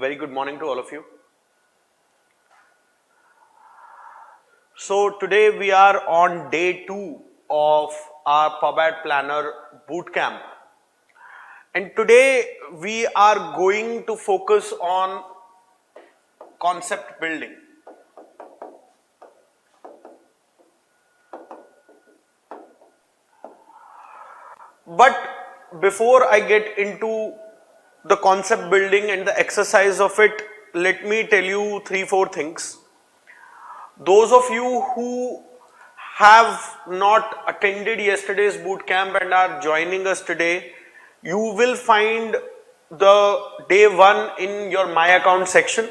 very good morning to all of you. So today we are on day 2 of our PubAd Planner bootcamp, and today we are going to focus on concept building. But before I get into the concept building and the exercise of it, let me tell you 3-4 things. Those of you who have not attended yesterday's boot camp and are joining us today, you will find the day 1 in your My Account section.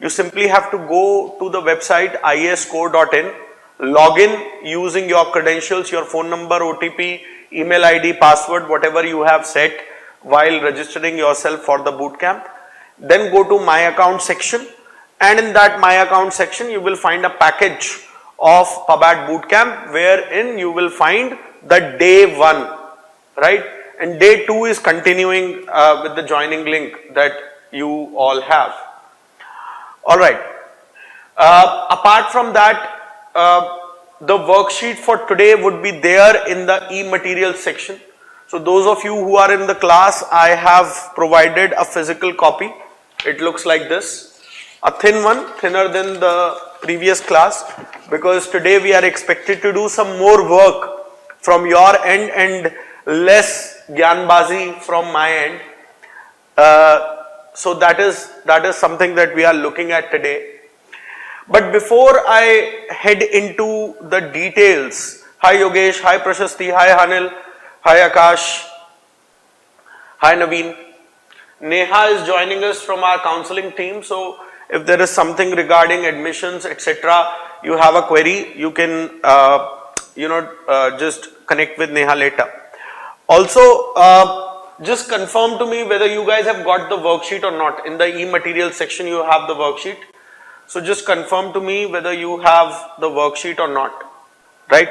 You simply have to go to the website iascore.in, log in using your credentials, your phone number, OTP, email ID, password, whatever you have set while registering yourself for the boot camp. Then go to My Account section, and in that My Account section you will find a package of PubAd Bootcamp wherein you will find the day 1, right? And day 2 is continuing with the joining link that you all have. Alright. Apart from that, the worksheet for today would be there in the e-material section. So those of you who are in the class, I have provided a physical copy. It looks like this, a thin one, thinner than the previous class, because today we are expected to do some more work from your end and less gyanbazi from my end. So that is something that we are looking at today. But before I head into the details, hi Yogesh, hi Prashasti, hi Hanil, hi Akash, hi Naveen. Neha is joining us from our counseling team, so if there is something regarding admissions, etc., you have a query, you can just connect with Neha later. Also, just confirm to me whether you guys have got the worksheet or not. In the e-material section you have the worksheet. So just confirm to me whether you have the worksheet or not, right?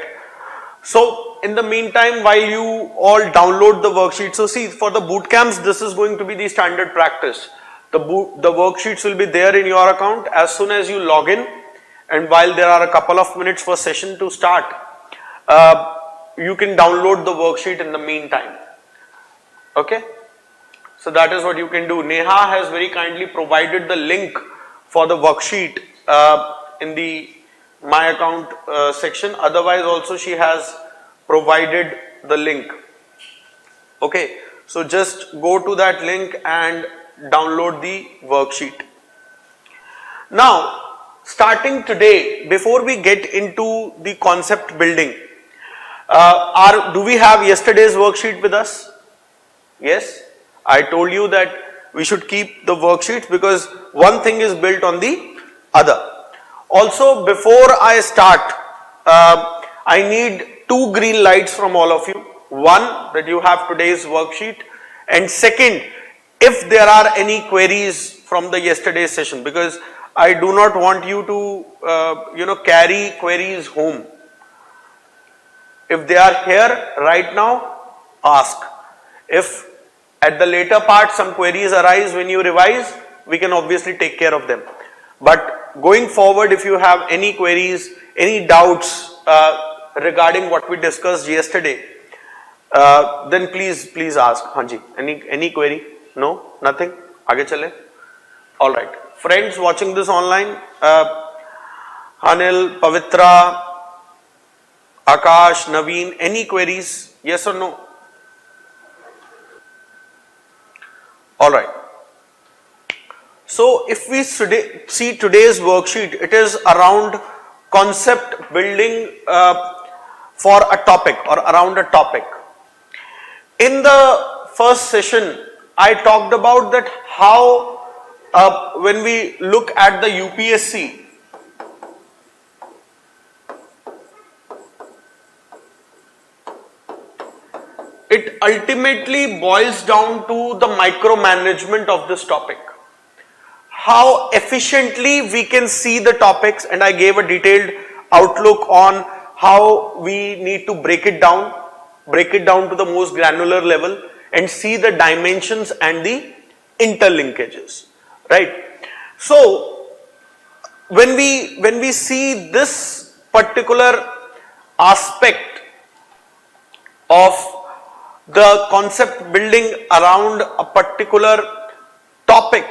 So in the meantime, while you all download the worksheet, so see, for the boot camps, this is going to be the standard practice. The worksheets will be there in your account as soon as you log in, and while there are a couple of minutes for session to start, you can download the worksheet in the meantime. Okay, so that is what you can do. Neha has very kindly provided the link for the worksheet in the My Account section. Otherwise also she has provided the link. Okay, so just go to that link and download the worksheet. Now, starting today, before we get into the concept building, do we have yesterday's worksheet with us? Yes, I told you that we should keep the worksheets because one thing is built on the other. Also, before I start, I need 2 green lights from all of you. One, that you have today's worksheet, and second, if there are any queries from the yesterday's session, because I do not want you to carry queries home. If they are here right now, ask. If at the later part some queries arise when you revise, we can obviously take care of them. But going forward, if you have any queries, any doubts regarding what we discussed yesterday, then please ask. Hanji, any query? No? Nothing? Aage chale? Alright. Friends watching this online, Anil, Pavitra, Akash, Naveen, any queries? Yes or no? Alright. So if we see today's worksheet, it is around concept building for a topic or around a topic. In the first session, I talked about that how when we look at the UPSC, it ultimately boils down to the micromanagement of this topic. How efficiently we can see the topics, and I gave a detailed outlook on how we need to break it down to the most granular level and see the dimensions and the interlinkages. right? So when we see this particular aspect of the concept building around a particular topic,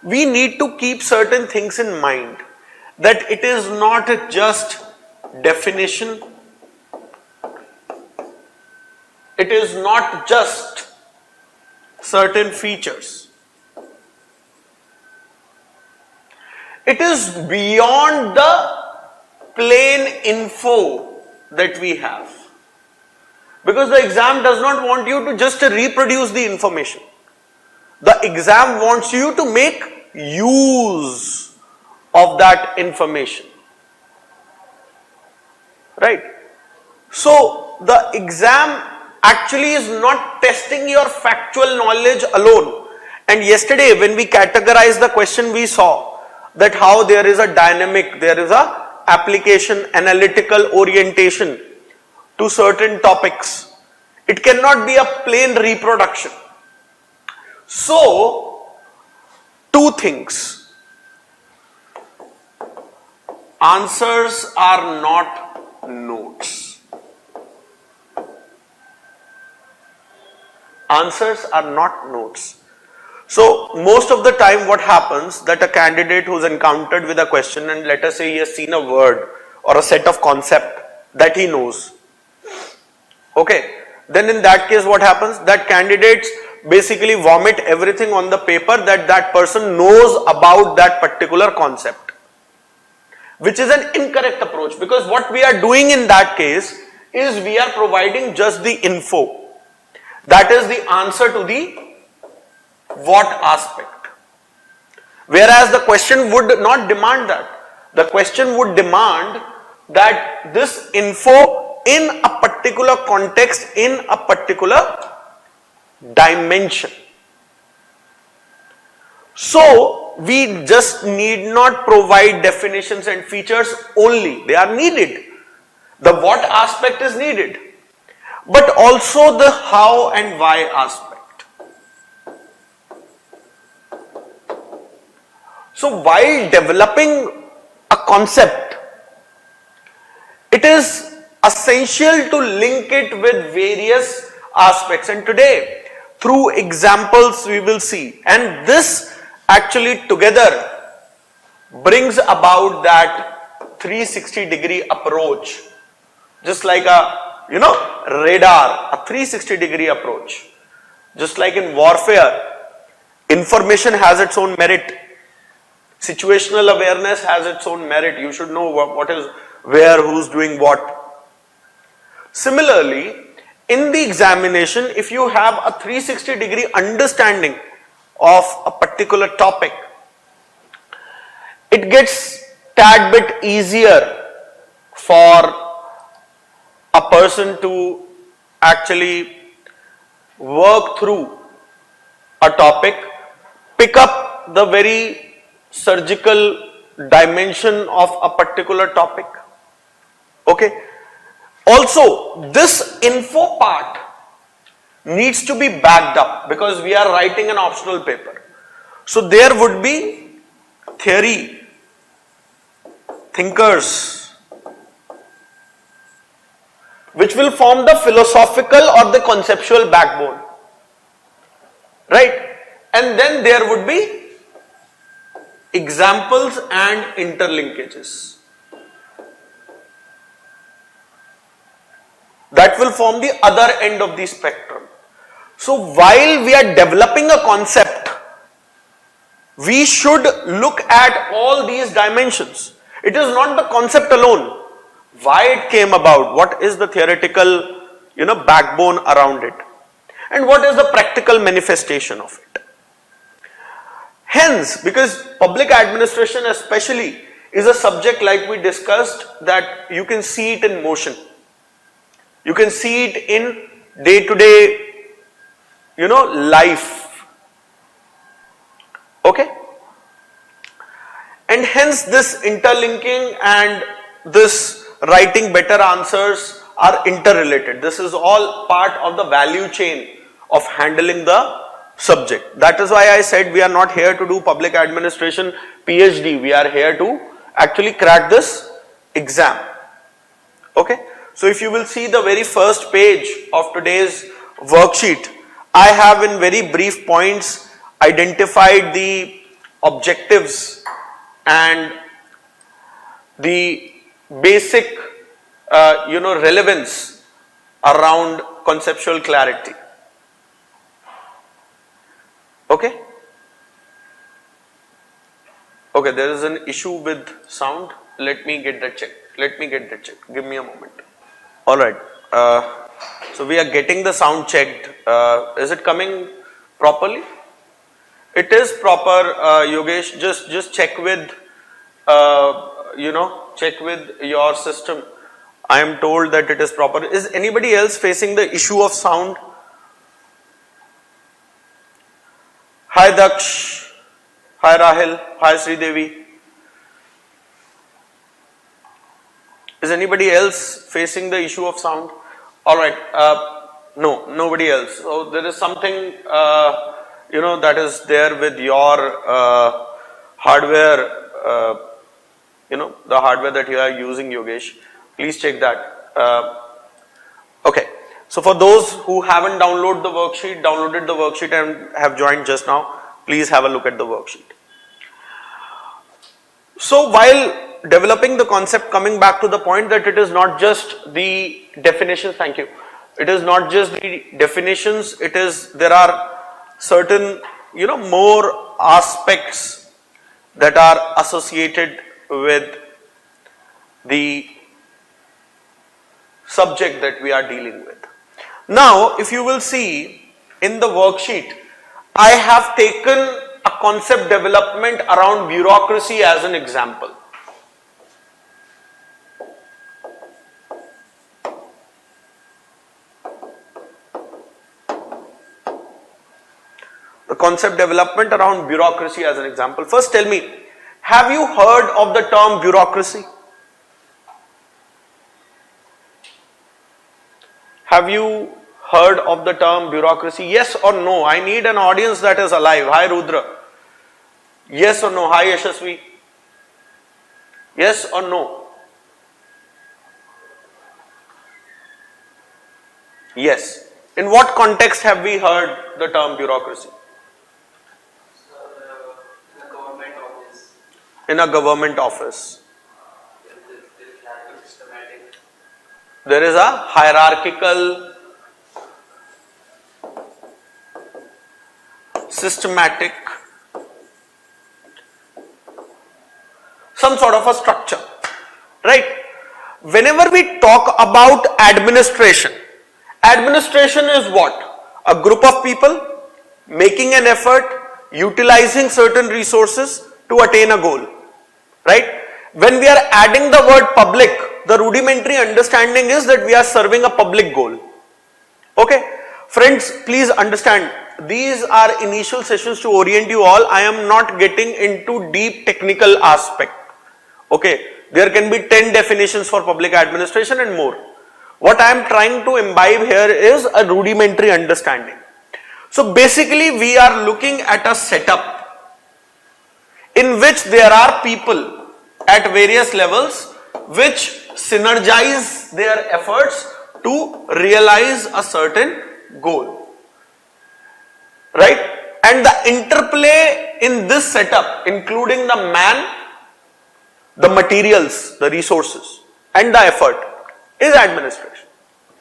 we need to keep certain things in mind, that it is not just definition, it is not just certain features, it is beyond the plain info that we have, because the exam does not want you to just reproduce the information. The exam wants you to make use of that information, right? So the exam actually is not testing your factual knowledge alone. And yesterday when we categorized the question, we saw that how there is a dynamic, there is a application, analytical orientation to certain topics. It cannot be a plain reproduction. So, two things. Answers are not notes. Answers are not notes. So, most of the time what happens, that a candidate who's encountered with a question, and let us say he has seen a word or a set of concept that he knows. Okay, then in that case what happens? That candidates basically vomit everything on the paper that that person knows about that particular concept, which is an incorrect approach, because what we are doing in that case is we are providing just the info. That is the answer to the what aspect. Whereas the question would not demand that. The question would demand that this info in a particular context, in a particular dimension. So we just need not provide definitions and features only. They are needed. The what aspect is needed, but also the how and why aspect. So while developing a concept, it is essential to link it with various aspects, and today through examples we will see, and this actually together brings about that 360-degree approach, just like a radar, a 360-degree approach. Just like in warfare, information has its own merit, situational awareness has its own merit. You should know what is where, who's doing what. Similarly, in the examination, if you have a 360-degree understanding of a particular topic, it gets tad bit easier for a person to actually work through a topic, pick up the very surgical dimension of a particular topic. Okay. Also, this info part needs to be backed up, because we are writing an optional paper. So there would be theory, thinkers, which will form the philosophical or the conceptual backbone, right? And then there would be examples and interlinkages that will form the other end of the spectrum. So while we are developing a concept, we should look at all these dimensions. It is not the concept alone, why it came about, what is the theoretical backbone around it, and what is the practical manifestation of it. Hence, because public administration especially is a subject, like we discussed, that you can see it in motion. You can see it in day-to-day, life. Okay? And hence this interlinking and this writing better answers are interrelated. This is all part of the value chain of handling the subject. That is why I said we are not here to do public administration PhD. We are here to actually crack this exam. Okay. So if you will see the very first page of today's worksheet, I have in very brief points identified the objectives and the basic relevance around conceptual clarity. Okay. Okay, there is an issue with sound. Let me get that checked. Give me a moment. All right. So we are getting the sound checked. Is it coming properly? It is proper, Yogesh. Just check with, check with your system. I am told that it is proper. Is anybody else facing the issue of sound? Hi Daksh. Hi Rahil. Hi Sridevi. Is anybody else facing the issue of sound? Alright, no, nobody else. So there is something, that is there with your hardware, the hardware that you are using, Yogesh. Please check that. Okay, so for those who haven't downloaded the worksheet and have joined just now, please have a look at the worksheet. So while developing the concept, coming back to the point that it is not just the definitions, thank you. It is not just the definitions, there are certain, more aspects that are associated with the subject that we are dealing with. Now, if you will see in the worksheet, I have taken a concept development around bureaucracy as an example. The concept development around bureaucracy as an example. First tell me, have you heard of the term bureaucracy? Have you heard of the term bureaucracy? Yes or no? I need an audience that is alive. Hi Rudra. Yes or no? Hi Yashasvi. Yes or no? Yes. In what context have we heard the term bureaucracy? In a government office. There is a hierarchical, systematic, some sort of a structure, right? Whenever we talk about administration is what? A group of people making an effort, utilizing certain resources to attain a goal, right? When we are adding the word public, the rudimentary understanding is that we are serving a public goal. Okay, friends, please understand, these are initial sessions to orient you all. I am not getting into deep technical aspect. Okay, there can be 10 definitions for public administration and more. What I am trying to imbibe here is a rudimentary understanding. So basically we are looking at a setup in which there are people at various levels which synergize their efforts to realize a certain goal, right? And the interplay in this setup, including the man, the materials, the resources and the effort, is administration.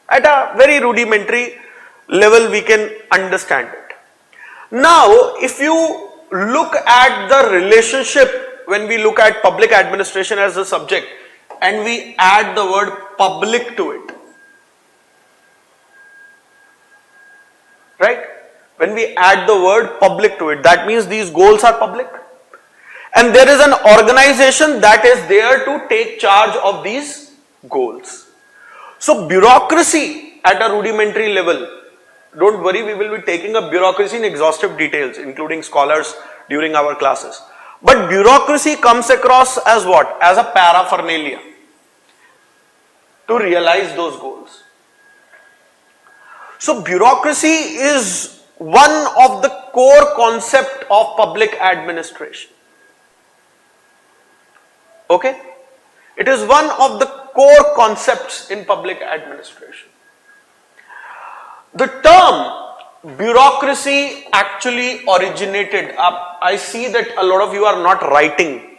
At a very rudimentary level we can understand it. Now if you look at the relationship, when we look at public administration as a subject and we add the word public to it, right? When we add the word public to it, that means these goals are public and there is an organization that is there to take charge of these goals. So bureaucracy at a rudimentary level, don't worry, we will be taking a bureaucracy in exhaustive details, including scholars during our classes. But bureaucracy comes across as what? As a paraphernalia to realize those goals. So bureaucracy is one of the core concept of public administration. Okay? It is one of the core concepts in public administration. The term bureaucracy actually originated up. I see that a lot of you are not writing.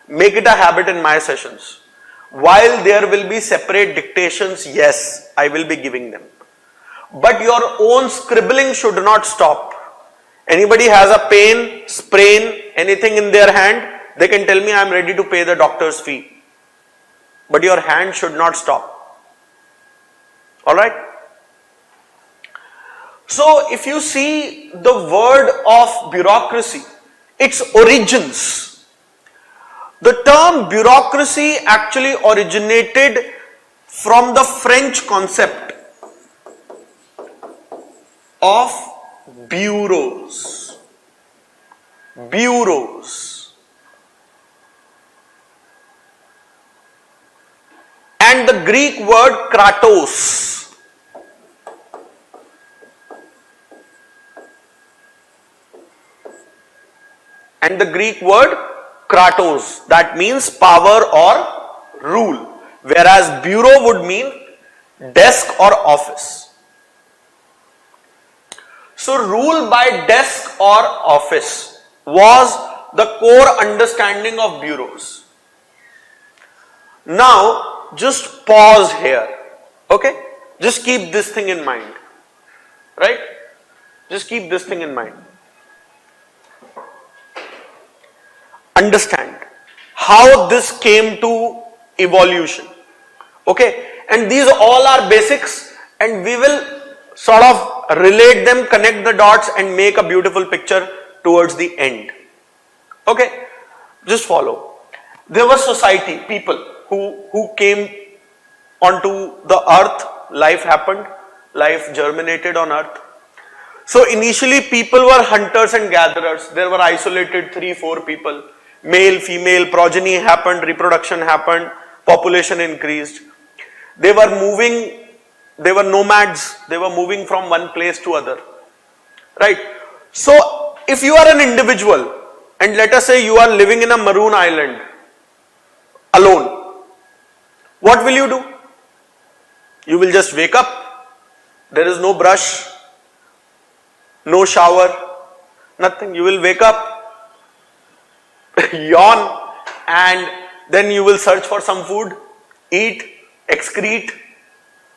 Make it a habit in my sessions. While there will be separate dictations, yes, I will be giving them. But your own scribbling should not stop. Anybody has a pain, sprain, anything in their hand, they can tell me I am ready to pay the doctor's fee. But your hand should not stop. Alright? So if you see the word of bureaucracy, its origins, the term bureaucracy actually originated from the French concept of bureaus. Bureaus. And the Greek word kratos. And the Greek word kratos, that means power or rule, whereas bureau would mean desk or office. So rule by desk or office was the core understanding of bureaus. Now just pause here, okay? Just keep this thing in mind, right? Just keep this thing in mind. Understand how this came to evolution, okay? And these all are basics, and we will sort of relate them, connect the dots and make a beautiful picture towards the end. Okay, just follow. There was society, people who came onto the earth, life happened, life germinated on earth. So initially people were hunters and gatherers. There were isolated 3-4 people. Male, female, progeny happened, reproduction happened, population increased. They were moving, they were nomads, they were moving from one place to other, right? So if you are an individual and let us say you are living in a maroon island alone, what will you do? You will just wake up, there is no brush, no shower, nothing. You will wake up, yawn, and then you will search for some food, eat, excrete,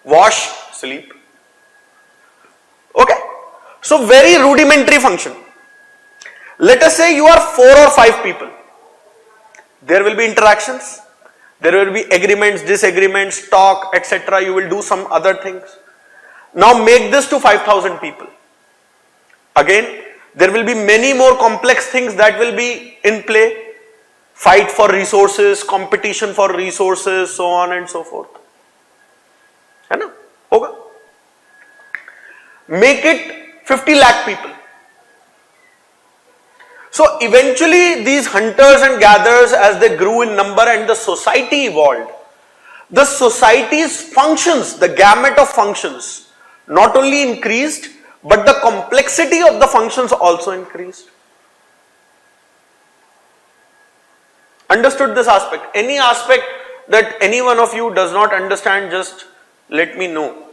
wash, sleep. Okay? So very rudimentary function. Let us say you are 4 or 5 people. There will be interactions, there will be agreements, disagreements, talk, etc. You will do some other things. Now make this to 5,000 people. Again, there will be many more complex things that will be in play. Fight for resources, competition for resources, so on and so forth. है ना? होगा. Make it 50 lakh people. So eventually these hunters and gatherers, as they grew in number and the society evolved, the society's functions, the gamut of functions, not only increased, but the complexity of the functions also increased. Understood this aspect? Any aspect that any one of you does not understand, just let me know.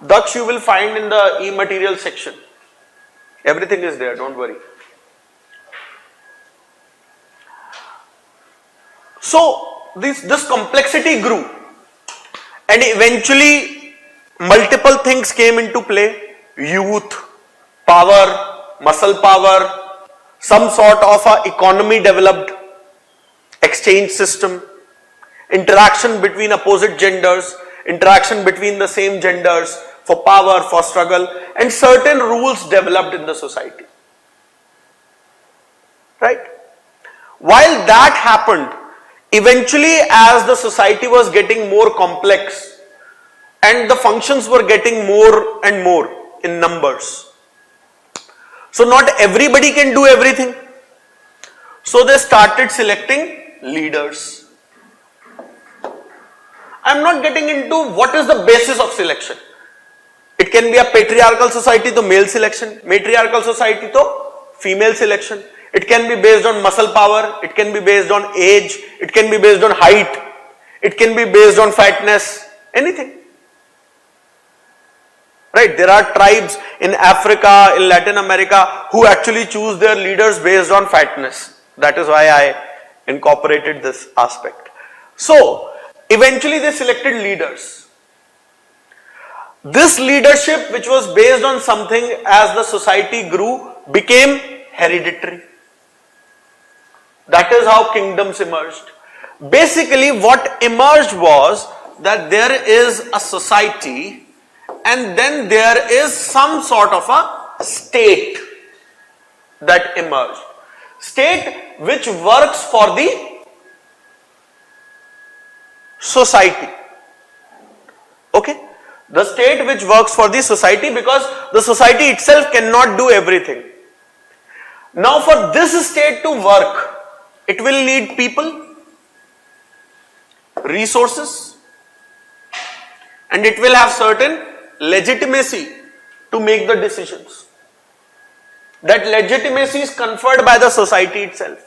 Daksh you will find in the e-material section. Everything is there, don't worry. So this complexity grew, and eventually multiple things came into play. Youth, power, muscle power, some sort of a economy developed, exchange system, interaction between opposite genders, interaction between the same genders for power, for struggle, and certain rules developed in the society. Right? While that happened, eventually as the society was getting more complex and the functions were getting more and more in numbers, so not everybody can do everything. So they started selecting leaders. I'm not getting into what is the basis of selection. It can be a patriarchal society to male selection, matriarchal society to female selection. It can be based on muscle power, it can be based on age, it can be based on height, it can be based on fatness, anything. Right? There are tribes in Africa, in Latin America who actually choose their leaders based on fatness. That is why I incorporated this aspect. So, eventually they selected leaders. This leadership, which was based on something as the society grew, became hereditary. That is how kingdoms emerged. Basically, what emerged was that there is a society and then there is some sort of a state that emerged. State which works for the society. Okay? The state which works for the society, because the society itself cannot do everything. Now for this state to work, it will need people, resources, and it will have certain legitimacy to make the decisions. That legitimacy is conferred by the society itself.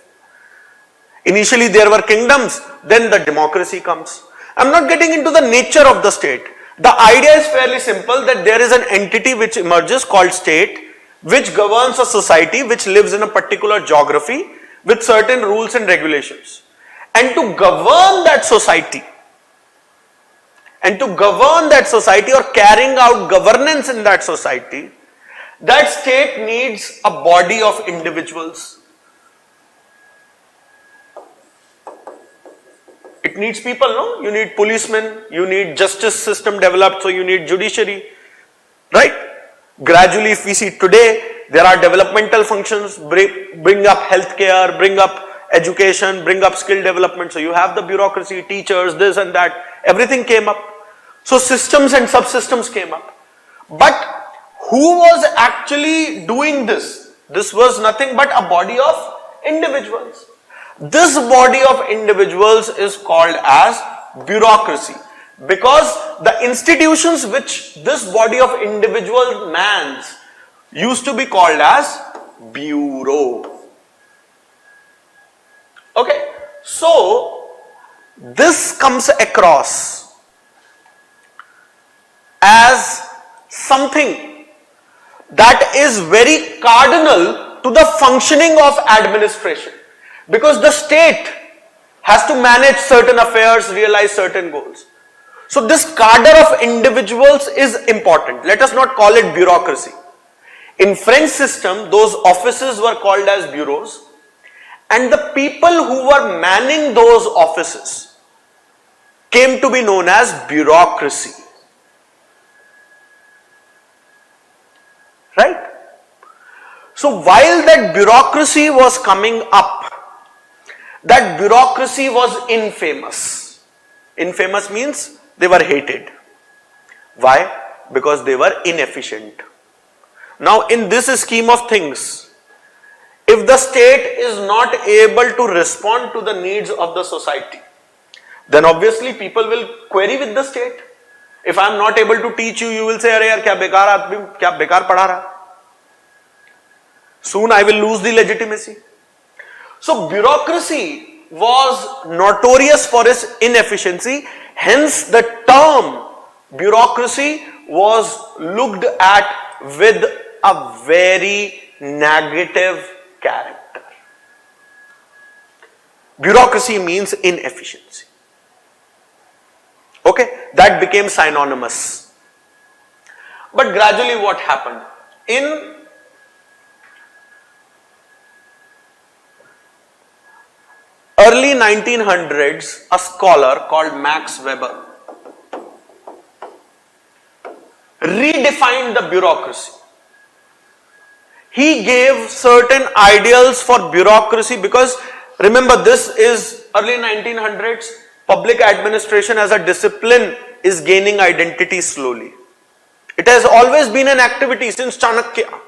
Initially there were kingdoms, then the democracy comes. I'm not getting into the nature of the state. The idea is fairly simple, that there is an entity which emerges called state, which governs a society which lives in a particular geography with certain rules and regulations. And to govern that society, or carrying out governance in that society, that state needs a body of individuals. It needs people, no? You need policemen, you need justice system developed, so you need judiciary, right? Gradually, if we see today, there are developmental functions, bring up healthcare, bring up education, bring up skill development. So you have the bureaucracy, teachers, this and that, everything came up. So systems and subsystems came up. But who was actually doing this? This was nothing but a body of individuals. This body of individuals is called as bureaucracy, because the institutions which this body of individual mans used to be called as bureau. Okay, so this comes across as something that is very cardinal to the functioning of administration, because the state has to manage certain affairs, realize certain goals. So this cadre of individuals is important. Let us not call it bureaucracy. In French system, those offices were called as bureaus, and the people who were manning those offices came to be known as bureaucracy. Right? So while that bureaucracy was coming up, that bureaucracy was infamous. Infamous means they were hated. Why? Because they were inefficient. Now in this scheme of things, if the state is not able to respond to the needs of the society, then obviously people will query with the state. If I am not able to teach you, you will say, "Arey yaar, kya bekar aadmi, kya bekar padha raha?" Soon I will lose the legitimacy. So bureaucracy was notorious for its inefficiency. Hence the term bureaucracy was looked at with a very negative character. Bureaucracy means inefficiency. Okay, that became synonymous. But gradually what happened? In early 1900s, a scholar called Max Weber redefined the bureaucracy. He gave certain ideals for bureaucracy, because remember, this is early 1900s. Public administration as a discipline is gaining identity slowly. It has always been an activity since Chanakya,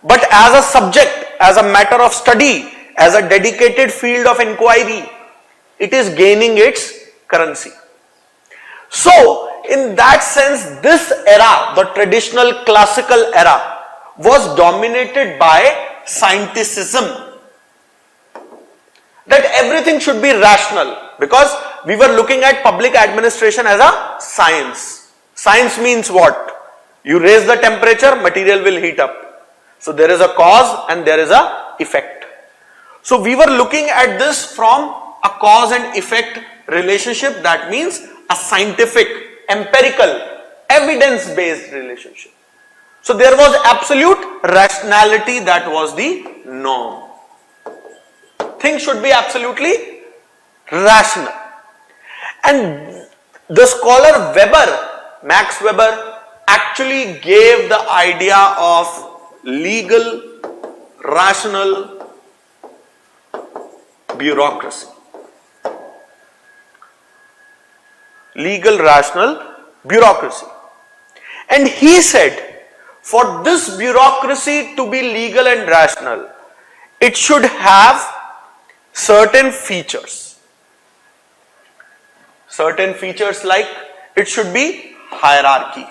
but as a subject, as a matter of study, as a dedicated field of inquiry, it is gaining its currency. So in that sense, this era, the traditional classical era, was dominated by scienticism. That everything should be rational, because we were looking at public administration as a science. Science means what? You raise the temperature, material will heat up. So there is a cause and there is a effect. So we were looking at this from a cause and effect relationship. That means a scientific, empirical, evidence-based relationship. So there was absolute rationality, that was the norm. Things should be absolutely rational. And the scholar Max Weber, actually gave the idea of legal, rational bureaucracy. Legal, rational bureaucracy. And he said, for this bureaucracy to be legal and rational, it should have certain features. Certain features like it should be hierarchy.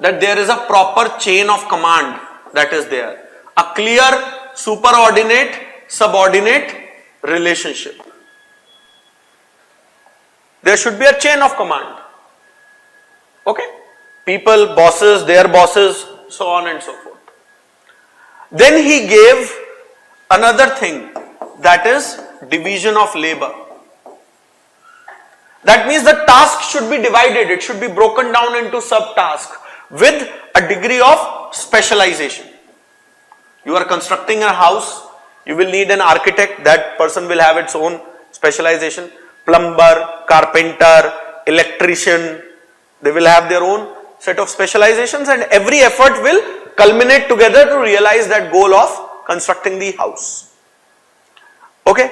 That there is a proper chain of command that is there. A clear superordinate-subordinate relationship. There should be a chain of command. Okay? People, bosses, their bosses, so on and so forth. Then he gave another thing, that is division of labor. That means the task should be divided, it should be broken down into subtasks with a degree of specialization. You are constructing a house, you will need an architect, that person will have its own specialization. Plumber, carpenter, electrician, they will have their own set of specializations, and every effort will culminate together to realize that goal of constructing the house. Okay.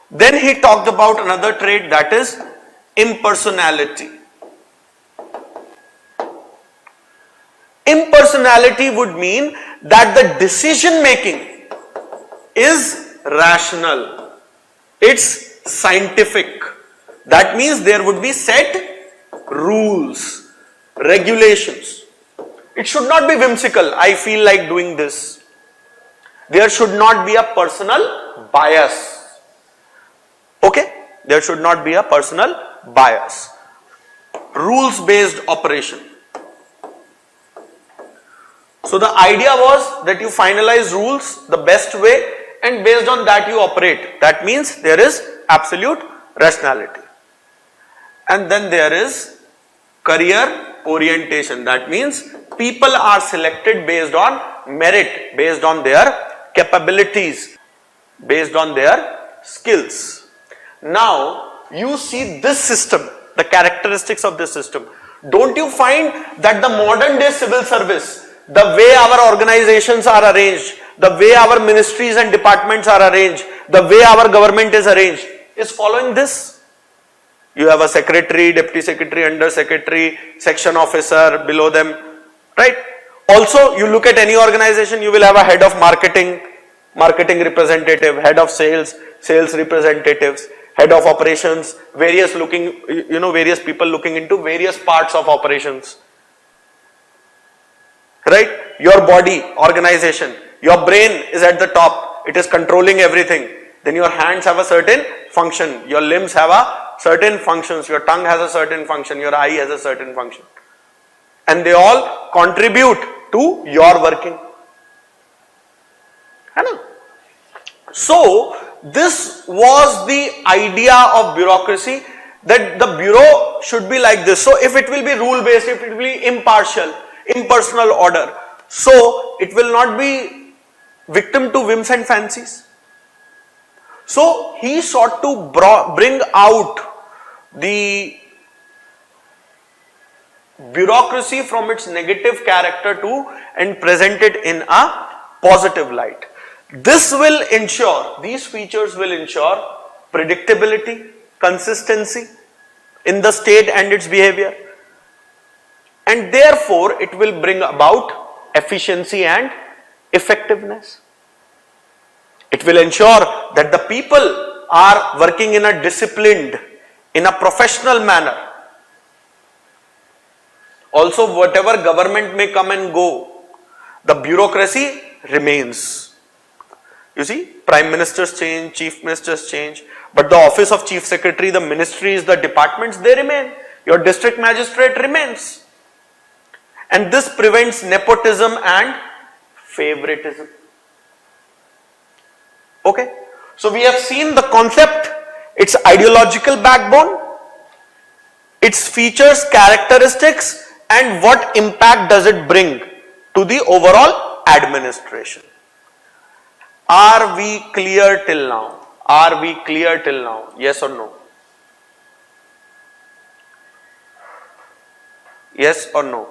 Then he talked about another trait, that is impersonality. Impersonality would mean that the decision making is rational. It's scientific. That means there would be set rules, regulations. It should not be whimsical. I feel like doing this. There should not be a personal bias. Okay? There should not be a personal bias. Rules based operation. So the idea was that you finalize rules the best way, and based on that you operate. That means there is absolute rationality. And then there is career orientation. That means people are selected based on merit, based on their capabilities, based on their skills. Now you see this system, the characteristics of this system. Don't you find that the modern day civil service, the way our organizations are arranged, the way our ministries and departments are arranged, the way our government is arranged, is following this? You have a secretary, deputy secretary, under secretary, section officer below them, right? Also, you look at any organization, you will have a head of marketing, marketing representative, head of sales, sales representatives, head of operations, various people looking into various parts of operations. Right? Your body, organization, your brain is at the top, it is controlling everything. Then your hands have a certain function, your limbs have a certain functions, your tongue has a certain function, your eye has a certain function. And they all contribute to your working. So, this was the idea of bureaucracy, that the bureau should be like this. So, if it will be rule based, if it will be impartial, impersonal order, so it will not be victim to whims and fancies. So he sought to bring out the bureaucracy from its negative character and present it in a positive light. This will ensure, these features will ensure predictability, consistency in the state and its behavior, and therefore it will bring about efficiency and effectiveness. It will ensure that the people are working in a disciplined, in a professional manner. Also, whatever government may come and go, the bureaucracy remains. You see, prime ministers change, chief ministers change, but the office of chief secretary, the ministries, the departments, they remain. Your district magistrate remains. And this prevents nepotism and favoritism. Okay, so we have seen the concept, its ideological backbone, its features, characteristics, and what impact does it bring to the overall administration. Are we clear till now? Are we clear till now? Yes or no? Yes or no?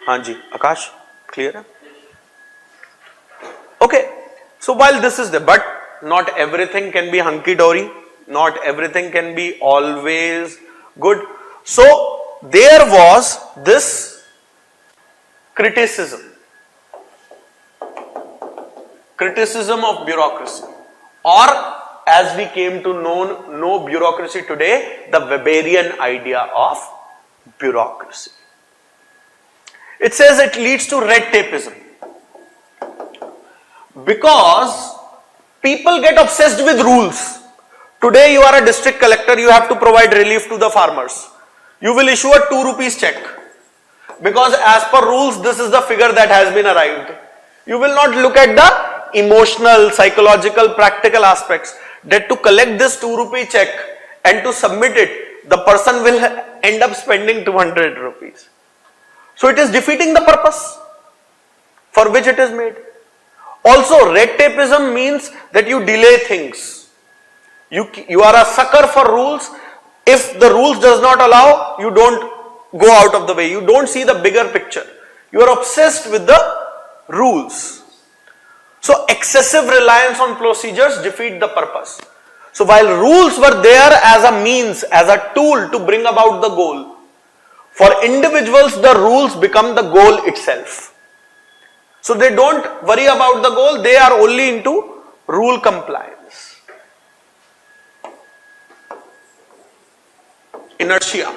Hanji, Akash, clear? Okay, so while this is there, but not everything can be hunky-dory, not everything can be always good. So there was this criticism of bureaucracy, or as we came to know bureaucracy today, the Weberian idea of bureaucracy. It says it leads to red tapeism because people get obsessed with rules. Today you are a district collector, you have to provide relief to the farmers. You will issue a 2 rupees check because as per rules this is the figure that has been arrived. You will not look at the emotional, psychological, practical aspects that to collect this 2 rupee check and to submit it, the person will end up spending 200 rupees. So it is defeating the purpose for which it is made. Also, red tapeism means that you delay things. You are a sucker for rules. If the rules does not allow, you don't go out of the way. You don't see the bigger picture. You are obsessed with the rules. So excessive reliance on procedures defeat the purpose. So while rules were there as a means, as a tool to bring about the goal, for individuals the rules become the goal itself. So they don't worry about the goal, they are only into rule compliance. Inertia.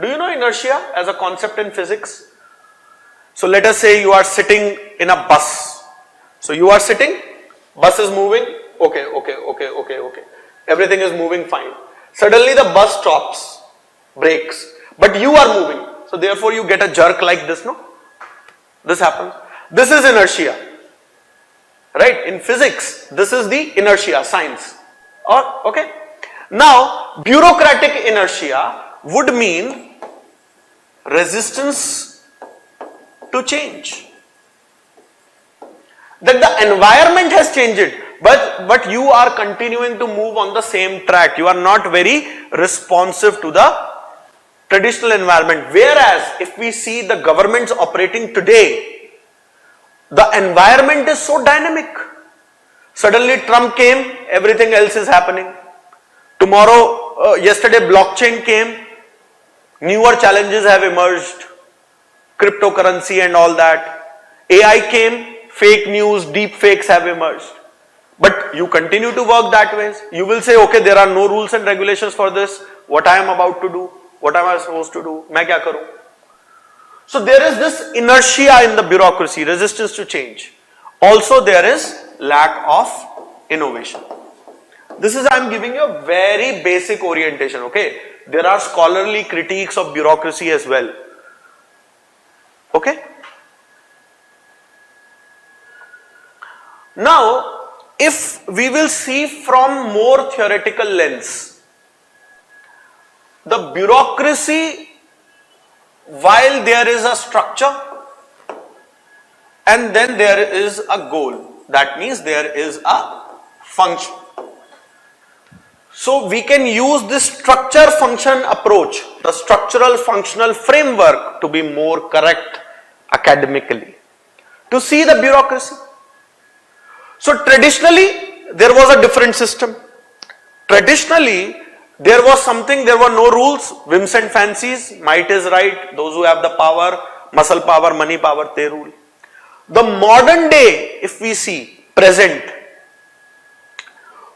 Do you know inertia as a concept in physics? So let us say you are sitting in a bus. So you are sitting, bus is moving, okay. Everything is moving fine. Suddenly the bus stops, brakes, but you are moving. So therefore you get a jerk like this, no? This happens. This is inertia. Right? In physics, this is the inertia, science. Or, okay. Now, bureaucratic inertia would mean resistance to change. That the environment has changed, but you are continuing to move on the same track. You are not very responsive to the traditional environment. Whereas, if we see the governments operating today, the environment is so dynamic. Suddenly Trump came, everything else is happening. Tomorrow, yesterday blockchain came, newer challenges have emerged, cryptocurrency and all that. AI came, fake news, deep fakes have emerged. But you continue to work that way. You will say, okay, there are no rules and regulations for this. What I am about to do? What am I supposed to do? Main kya karu? So there is this inertia in the bureaucracy, resistance to change. Also there is lack of innovation. This is, I am giving you a very basic orientation, okay? There are scholarly critiques of bureaucracy as well. Okay? Now, if we will see from more theoretical lens, the bureaucracy, while there is a structure and then there is a goal, that means there is a function. So we can use this structure function approach, the structural functional framework, to be more correct academically, to see the bureaucracy. So traditionally there was a different system. Traditionally there was something, there were no rules, whims and fancies, might is right, those who have the power muscle power, money power, they rule. The modern day, if we see, present.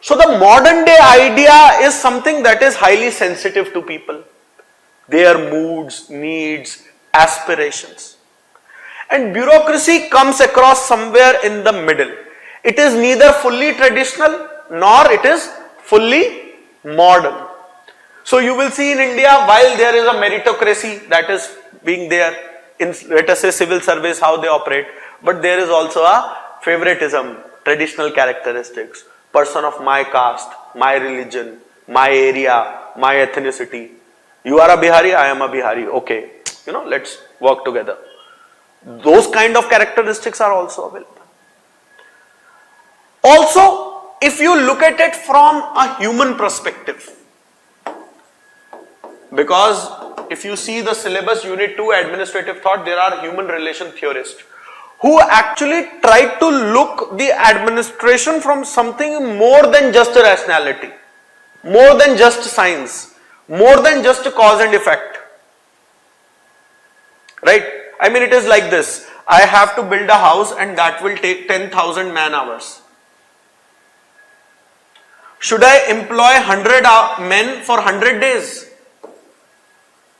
So the modern day idea is something that is highly sensitive to people. Their moods, needs, aspirations. And bureaucracy comes across somewhere in the middle. It is neither fully traditional nor it is fully modern. So you will see in India, while there is a meritocracy that is being there in, let us say, civil service, how they operate, but there is also a favoritism, traditional characteristics, person of my caste, my religion, my area, my ethnicity. You are a Bihari, I am a Bihari, okay, let's work together. Those kind of characteristics are also available. Also, if you look at it from a human perspective, because if you see the syllabus unit 2 administrative thought, there are human relation theorists who actually try to look the administration from something more than just a rationality, more than just science, more than just a cause and effect. Right? I mean, it is like this. I have to build a house and that will take 10,000 man hours. Should I employ 100 men for 100 days?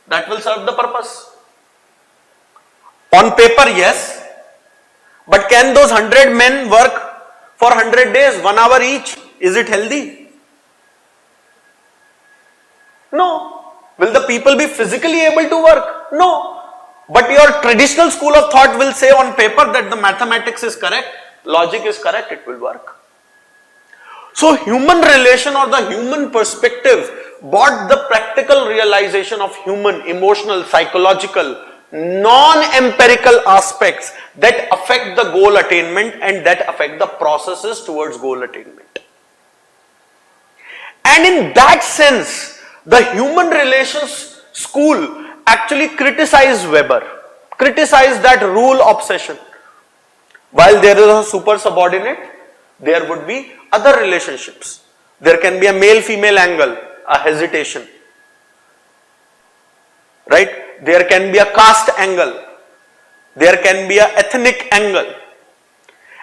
That will serve the purpose. On paper, yes. But can those 100 men work for 100 days, 1 hour each? Is it healthy? No. Will the people be physically able to work? No. But your traditional school of thought will say on paper that the mathematics is correct, logic is correct, it will work. So human relation or the human perspective brought the practical realization of human, emotional, psychological, non-empirical aspects that affect the goal attainment and that affect the processes towards goal attainment. And in that sense, the human relations school actually criticized Weber, criticized that rule obsession. While there is a super subordinate, there would be other relationships. There can be a male-female angle, a hesitation. Right? There can be a caste angle. There can be an ethnic angle.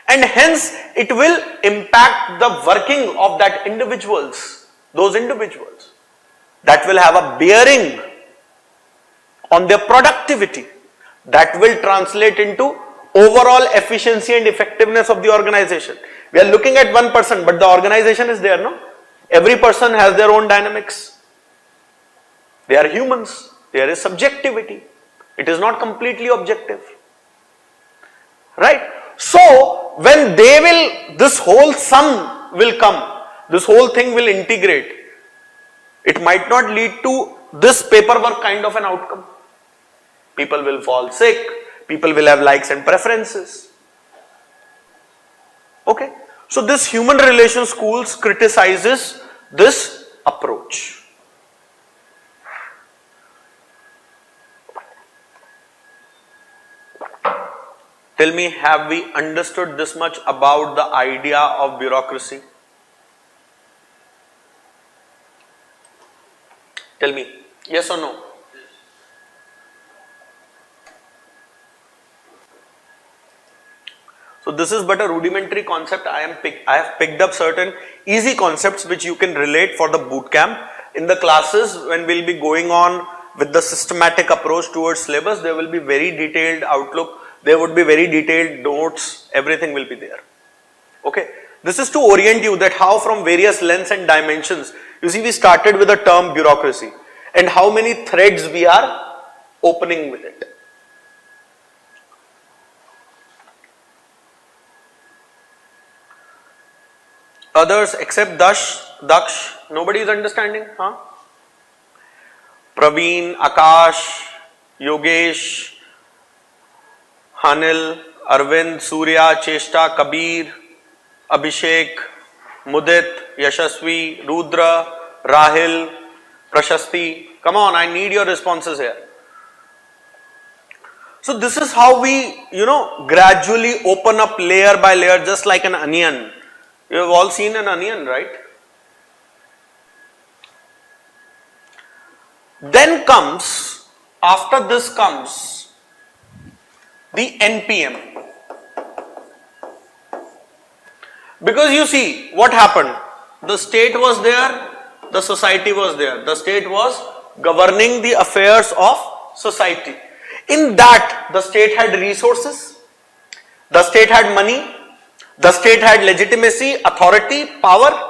And hence, it will impact the working of that individuals, those individuals. That will have a bearing on their productivity. That will translate into overall efficiency and effectiveness of the organization. We are looking at one person, but the organization is there, no? Every person has their own dynamics. They are humans. There is subjectivity. It is not completely objective. Right? So, when this whole sum will come, this whole thing will integrate, it might not lead to this paperwork kind of an outcome. People will fall sick, people will have likes and preferences. Okay? So this human relations schools criticizes this approach. Tell me, have we understood this much about the idea of bureaucracy? Tell me, yes or no? So this is but a rudimentary concept. I have picked up certain easy concepts which you can relate for the boot camp. In the classes, when we'll be going on with the systematic approach towards syllabus, there will be very detailed outlook. There would be very detailed notes. Everything will be there. Okay. This is to orient you that how from various lengths and dimensions. You see, we started with the term bureaucracy and how many threads we are opening with it. Others except Daksh, nobody is understanding, huh? Praveen, Akash, Yogesh, Hanil, Arvind, Surya, Cheshta, Kabir, Abhishek, Mudit, Yashasvi, Rudra, Rahil, Prashasti. Come on, I need your responses here. So this is how we, gradually open up layer by layer, just like an onion. You have all seen an onion, right? Then comes, after this comes, the NPM. Because you see what happened, the state was there, the society was there, the state was governing the affairs of society. In that, the state had resources, the state had money, the state had legitimacy, authority, power.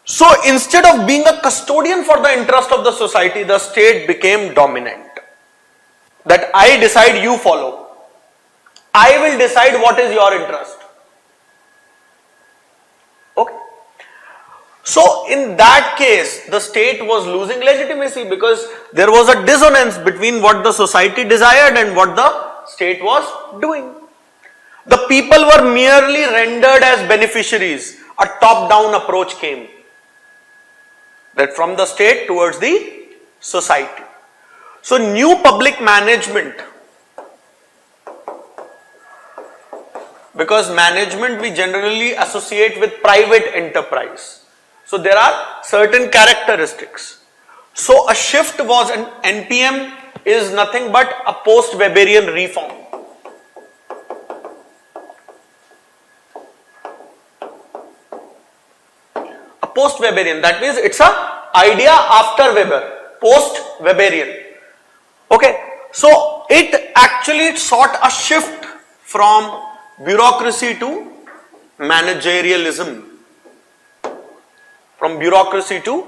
So instead of being a custodian for the interest of the society, the state became dominant. That I decide, you follow. I will decide what is your interest. Okay. So in that case, the state was losing legitimacy because there was a dissonance between what the society desired and what the state was doing. The people were merely rendered as beneficiaries. A top-down approach came. That from the state towards the society. So new public management, because management we generally associate with private enterprise. So there are certain characteristics. So a shift was, an NPM is nothing but a post-Weberian reform. Post-Weberian, that means it's a idea after Weber, post-Weberian. Okay, so it actually sought a shift from bureaucracy to managerialism. From bureaucracy to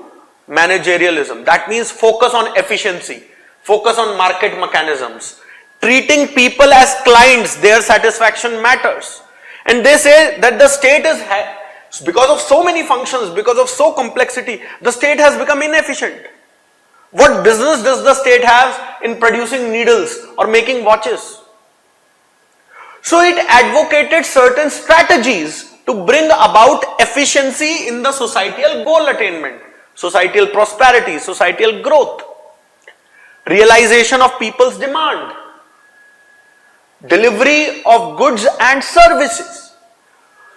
managerialism. That means focus on efficiency, focus on market mechanisms, treating people as clients, their satisfaction matters. And they say that the state is, because of so many functions, because of so complexity, the state has become inefficient. What business does the state have in producing needles or making watches? So it advocated certain strategies to bring about efficiency in the societal goal attainment, societal prosperity, societal growth, realization of people's demand, delivery of goods and services.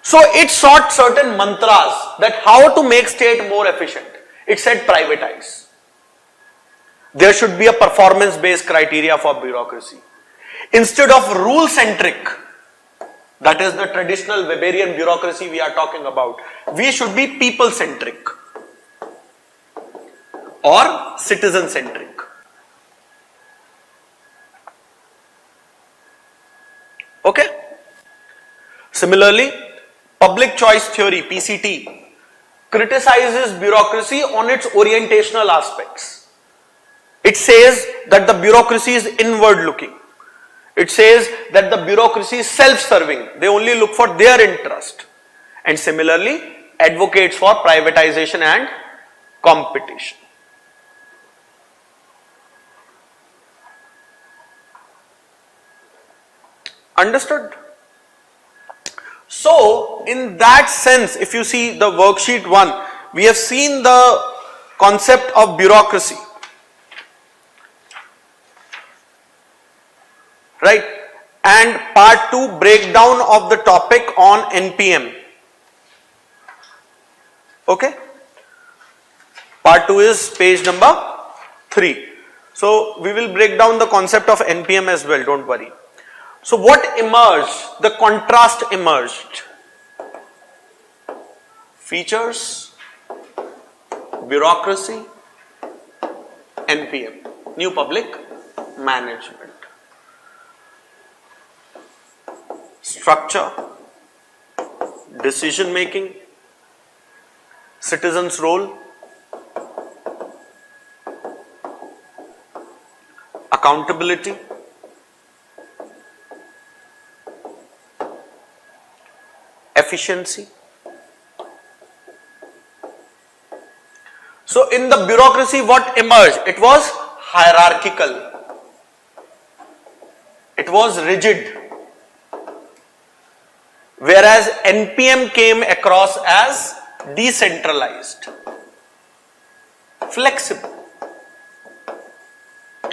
So it sought certain mantras that how to make state more efficient. It said privatize. There should be a performance-based criteria for bureaucracy. Instead of rule-centric, that is the traditional Weberian bureaucracy we are talking about, we should be people-centric or citizen-centric. Okay? Similarly, public choice theory, PCT, criticizes bureaucracy on its orientational aspects. It says that the bureaucracy is inward looking. It says that the bureaucracy is self-serving. They only look for their interest. And similarly, advocates for privatization and competition. Understood? So, in that sense, if you see the worksheet 1, we have seen the concept of bureaucracy. Right? And part 2, breakdown of the topic on NPM. Okay? Part 2 is page number 3. So, we will break down the concept of NPM as well, don't worry. So what emerged? The contrast emerged. Features, bureaucracy, NPM, new public management. Structure, decision making, citizens' role, accountability, efficiency. So in the bureaucracy, what emerged? It was hierarchical. It was rigid. Whereas NPM came across as decentralized, flexible.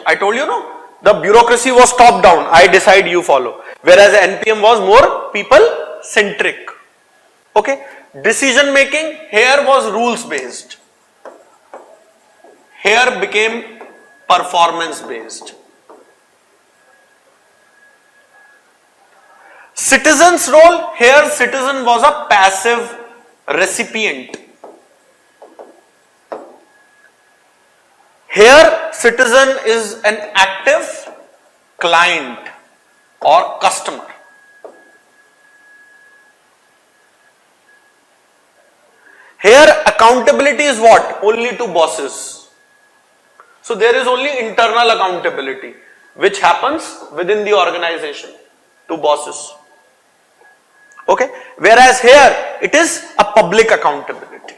I told you, no? The bureaucracy was top down. I decide, you follow. Whereas NPM was more people centric. Okay? Decision making here was rules based. Here became performance based. Citizen's role, here citizen was a passive recipient. Here citizen is an active client or customer. Here accountability is what? Only to bosses. So there is only internal accountability which happens within the organization to bosses. Okay, whereas here it is a public accountability.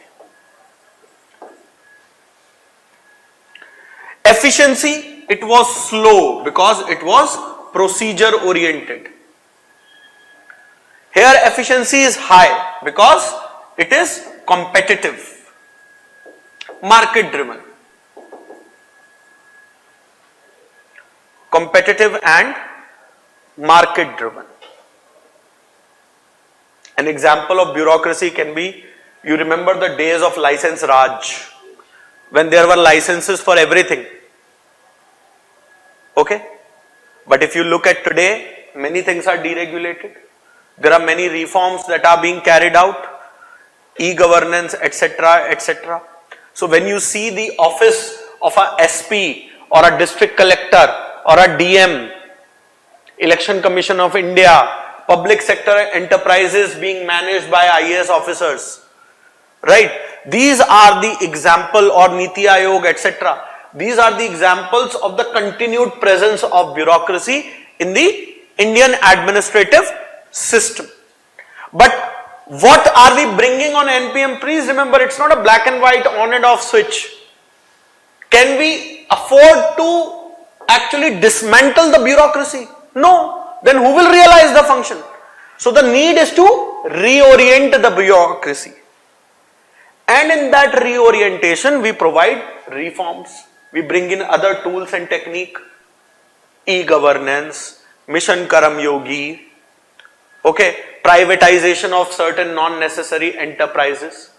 Efficiency, it was slow because it was procedure oriented. Here efficiency is high because it is competitive, market driven. Competitive and market driven. An example of bureaucracy can be, you remember the days of license Raj, when there were licenses for everything. Okay? But if you look at today, many things are deregulated. There are many reforms that are being carried out, e-governance, etc., etc. So when you see the office of a SP or a district collector or a DM, Election Commission of India, public sector enterprises being managed by IAS officers, right? These are the example, or Niti Aayog, etc. These are the examples of the continued presence of bureaucracy in the Indian administrative system. But what are we bringing on NPM? Please remember, it's not a black and white on and off switch. Can we afford to actually dismantle the bureaucracy? No. Then who will realize the function? So the need is to reorient the bureaucracy. And in that reorientation, we provide reforms. We bring in other tools and technique, e-governance, Mission Karam Yogi, okay, privatization of certain non-necessary enterprises.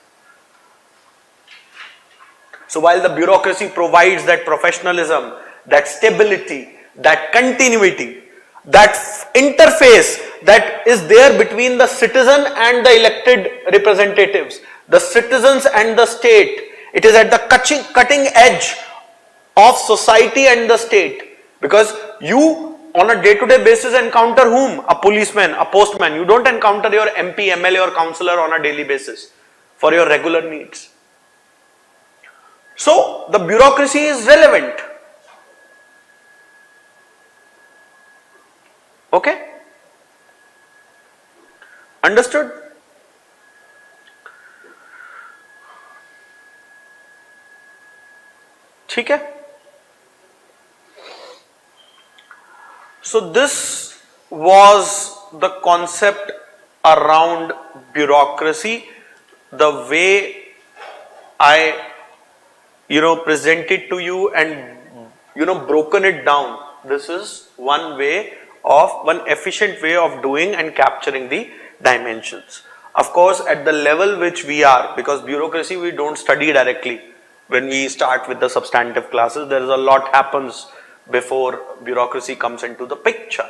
So while the bureaucracy provides that professionalism, that stability, that continuity, that interface that is there between the citizen and the elected representatives, the citizens and the state, it is at the cutting edge of society and the state, because you on a day-to-day basis encounter whom? A policeman, a postman. You don't encounter your MP, MLA or councillor on a daily basis for your regular needs. So the bureaucracy is relevant. Okay? Understood? ठीक है? So this was the concept around bureaucracy, the way I presented to you and broken it down. This is one efficient way of doing and capturing the dimensions. Of course, at the level which we are, because bureaucracy we don't study directly when we start with the substantive classes, there is a lot happens before bureaucracy comes into the picture.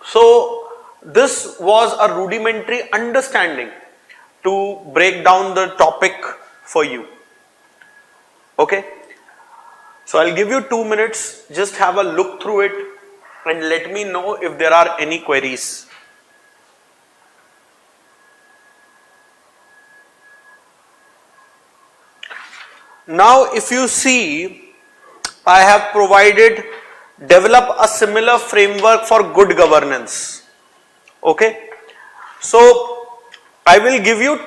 So this was a rudimentary understanding to break down the topic for you. Okay, so I'll give you 2 minutes, just have a look through it and let me know if there are any queries. Now if you see, I have provided develop a similar framework for good governance. Okay, so I will give you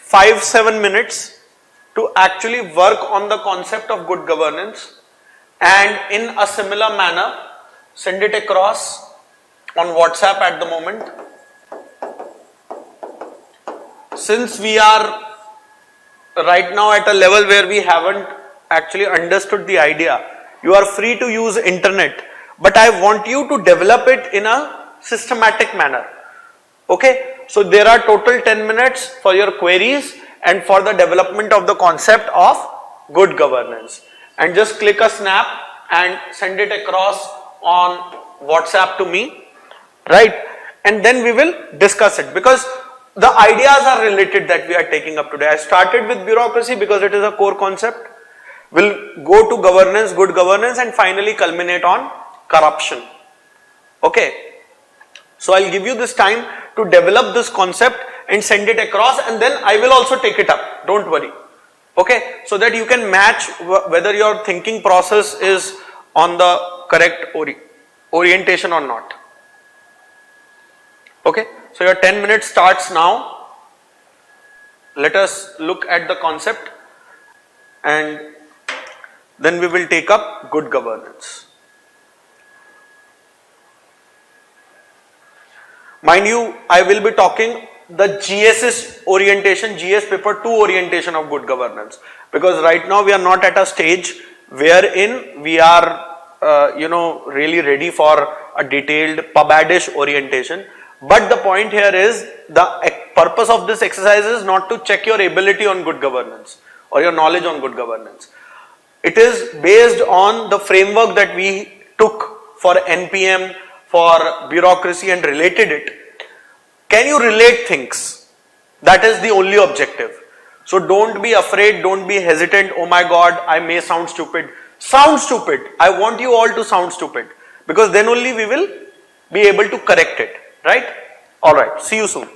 5-7 minutes to actually work on the concept of good governance, and in a similar manner send it across on WhatsApp at the moment. Since we are right now at a level where we haven't actually understood the idea, you are free to use internet, but I want you to develop it in a systematic manner. Okay, so there are total 10 minutes for your queries and for the development of the concept of good governance, and just click a snap and send it across on WhatsApp to me, right? and then we will discuss it, because the ideas are related that we are taking up today. I started with bureaucracy because it is a core concept. We'll go to governance, good governance, and finally culminate on corruption. Okay. So I'll give you this time to develop this concept and send it across, and then I will also take it up. Don't worry. Okay. So that you can match whether your thinking process is on the correct orientation or not. Okay. So your 10 minutes starts now. Let us look at the concept and then we will take up good governance. Mind you, I will be talking the GS's orientation, GS paper 2 orientation of good governance, because right now we are not at a stage wherein we are really ready for a detailed PubAdish orientation. But the point here is, the purpose of this exercise is not to check your ability on good governance or your knowledge on good governance. It is based on the framework that we took for NPM, for bureaucracy, and related it. Can you relate things? That is the only objective. So don't be afraid, don't be hesitant. Oh my God, I may sound stupid. Sound stupid. I want you all to sound stupid, because then only we will be able to correct it. Right? Alright, see you soon.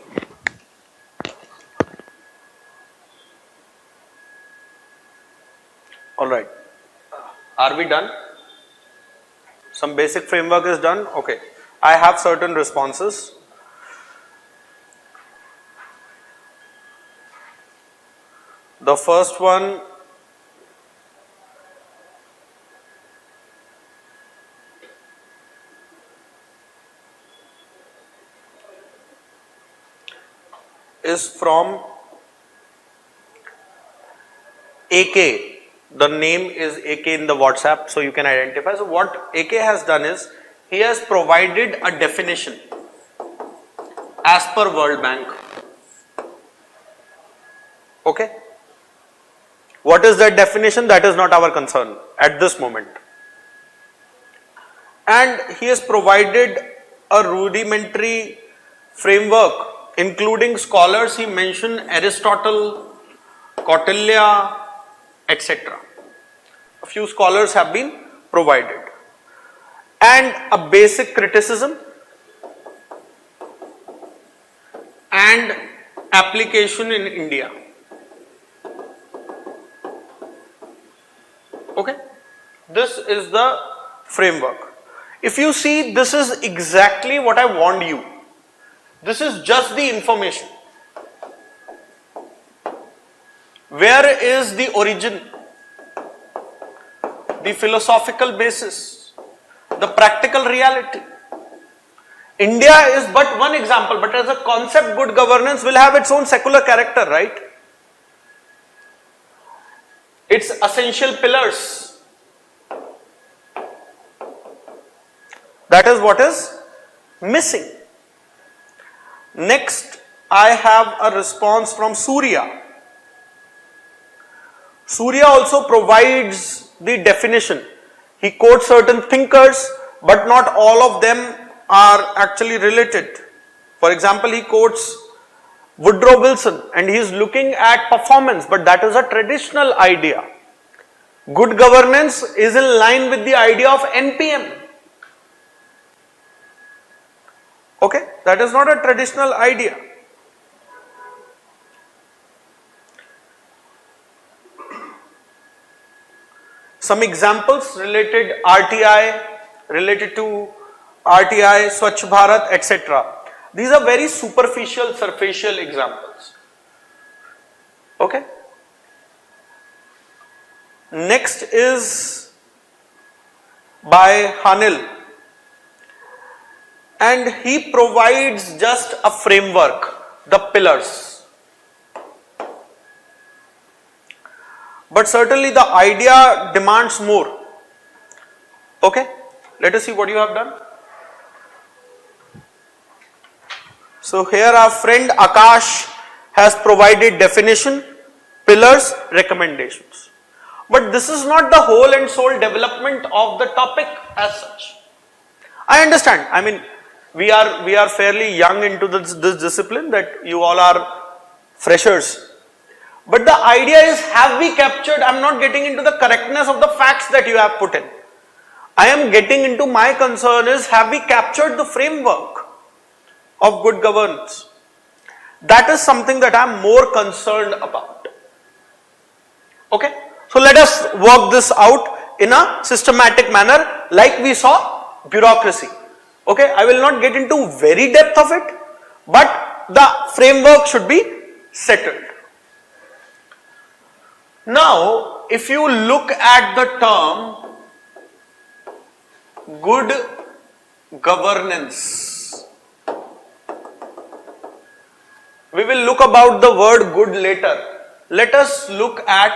Alright, are we done? Some basic framework is done? Okay, I have certain responses. The first one is from AK. The name is AK in the WhatsApp, so you can identify. So what AK has done is, he has provided a definition as per World Bank. Okay. What is that definition? That is not our concern at this moment. And he has provided a rudimentary framework including scholars. He mentioned Aristotle, Kautilya, etc. A few scholars have been provided, and a basic criticism and application in India. Okay, this is the framework. If you see, this is exactly what I want you. This is just the information. Where is the origin, the philosophical basis, the practical reality? India is but one example, but as a concept, good governance will have its own secular character, right? Its essential pillars. That is what is missing. Next, I have a response from Surya. Surya also provides the definition. He quotes certain thinkers, but not all of them are actually related. For example, he quotes Woodrow Wilson and he is looking at performance, but that is a traditional idea. Good governance is in line with the idea of NPM. Okay, that is not a traditional idea. Some examples related to RTI, Swachh Bharat, etc. These are very superficial, surfacial examples. Okay. Next is by Hanil, and he provides just a framework, the pillars. But certainly the idea demands more. Okay, let us see what you have done. So here our friend Akash has provided definition, pillars, recommendations. But this is not the whole and sole development of the topic as such. I understand. I mean, we are fairly young into this discipline, that you all are freshers. But the idea is, have we captured, I am not getting into the correctness of the facts that you have put in. I am getting into, my concern is, have we captured the framework of good governance? That is something that I am more concerned about. Okay, so let us work this out in a systematic manner, like we saw bureaucracy. Okay, I will not get into very depth of it, but the framework should be settled. Now, if you look at the term good governance, we will look about the word good later. Let us look at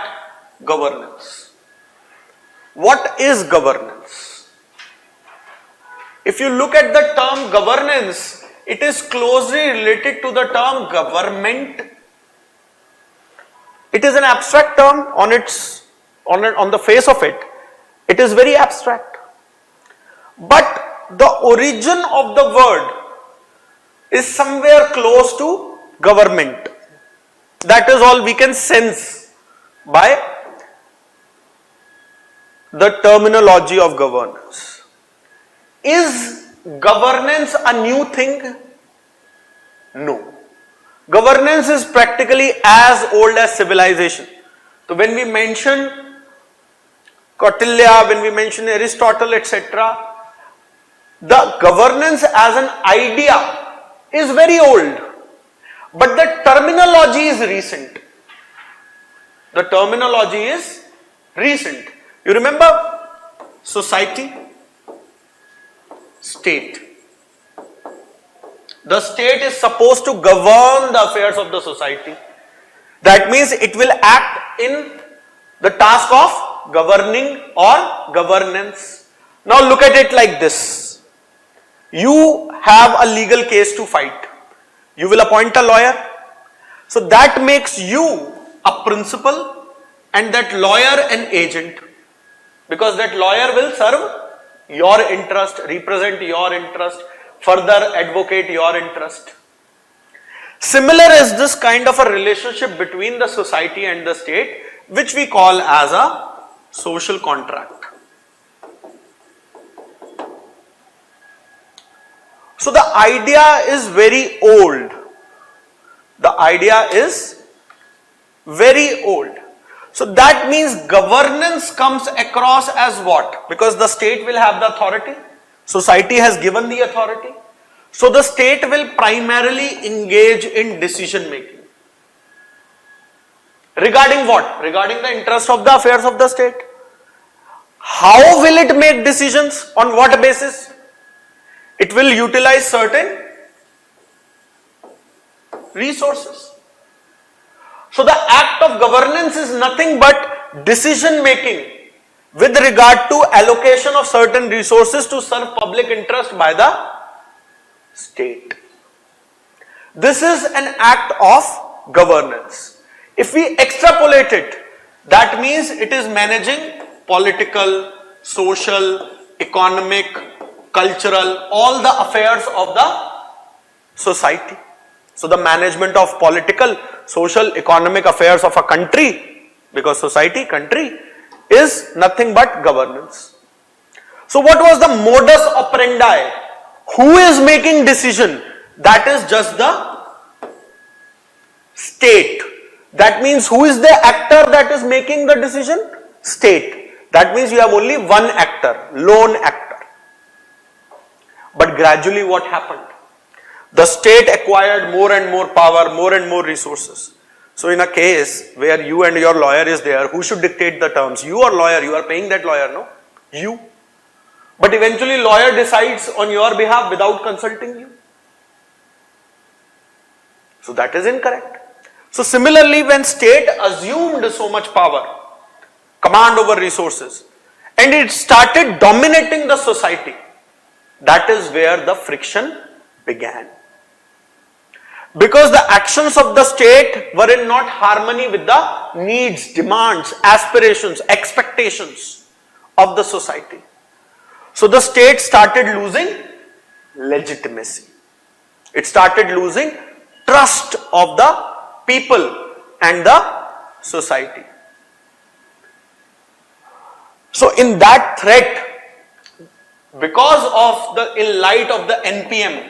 governance. What is governance? If you look at the term governance, it is closely related to the term government. It is an abstract term on the face of it. It is very abstract. But the origin of the word is somewhere close to government. That is all we can sense by the terminology of governance. Is governance a new thing? No. Governance is practically as old as civilization. So when we mention Kautilya, when we mention Aristotle, etc., the governance as an idea is very old, but the terminology is recent. The terminology is recent. You remember society, state. The state is supposed to govern the affairs of the society. That means it will act in the task of governing or governance. Now look at it like this. You have a legal case to fight. You will appoint a lawyer. So that makes you a principal and that lawyer an agent. Because that lawyer will serve your interest, represent your interest, further advocate your interest. Similar is this kind of a relationship between the society and the state, which we call as a social contract. So the idea is very old. The idea is very old. So that means governance comes across as what? Because the state will have the authority. Society has given the authority. So the state will primarily engage in decision making. Regarding what? Regarding the interest of the affairs of the state. How will it make decisions? On what basis? It will utilize certain resources. So the act of governance is nothing but decision making with regard to allocation of certain resources to serve public interest by the state. This is an act of governance. If we extrapolate it, that means it is managing political, social, economic, cultural, all the affairs of the society. So the management of political, social, economic affairs of a country, because society, country, is nothing but governance. So what was the modus operandi? Who is making decision? That is just the state. That means who is the actor that is making the decision? State. That means you have only one actor, lone actor. But gradually what happened? The state acquired more and more power, more and more resources. So in a case where you and your lawyer is there, who should dictate the terms? You or lawyer? You are paying that lawyer, no? You. But eventually lawyer decides on your behalf without consulting you. So that is incorrect. So similarly, when state assumed so much power, command over resources, and it started dominating the society, that is where the friction began. Because the actions of the state were in not harmony with the needs, demands, aspirations, expectations of the society. So the state started losing legitimacy. It started losing trust of the people and the society. So in that threat, because of the in light of the NPM,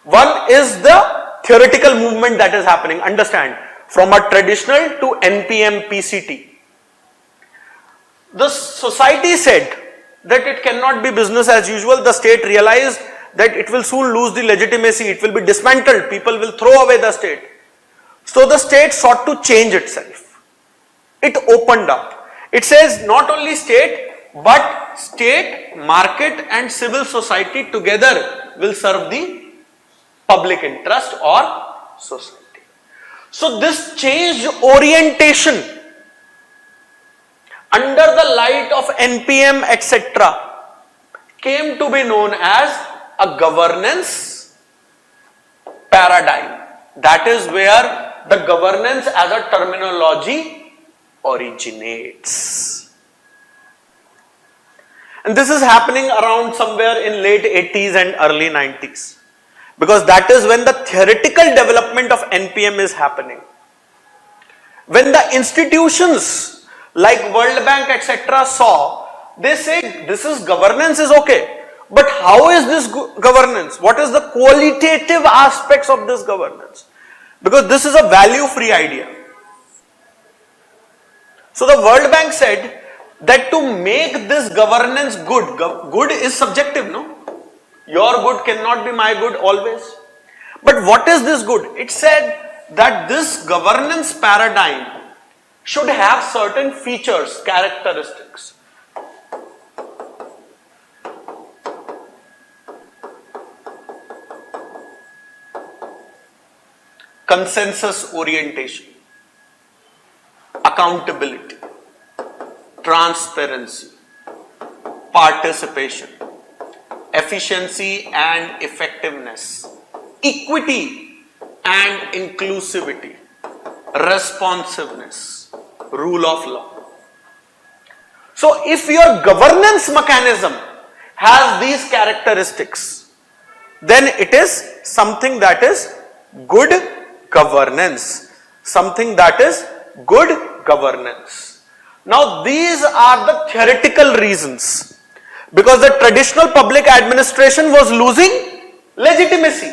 one is the theoretical movement that is happening. Understand, from a traditional to NPM PCT. The society said that it cannot be business as usual. The state realized that it will soon lose the legitimacy, it will be dismantled, people will throw away the state. So the state sought to change itself. It opened up. It says not only state, but state, market and civil society together will serve the public interest or society. So this changed orientation under the light of NPM etc. came to be known as a governance paradigm. That is where the governance as a terminology originates. And this is happening around somewhere in late 80s and early 90s. Because that is when the theoretical development of NPM is happening. When the institutions like World Bank etc. saw, they said this is governance is okay. But how is this governance? What is the qualitative aspects of this governance? Because this is a value-free idea. So the World Bank said that to make this governance good, good is subjective, no? Your good cannot be my good always. But what is this good? It said that this governance paradigm should have certain features, characteristics. Consensus orientation, accountability, transparency, participation, efficiency and effectiveness, equity and inclusivity, responsiveness, rule of law. So if your governance mechanism has these characteristics, then it is something that is good governance. Something that is good governance. Now these are the theoretical reasons. Because the traditional public administration was losing legitimacy.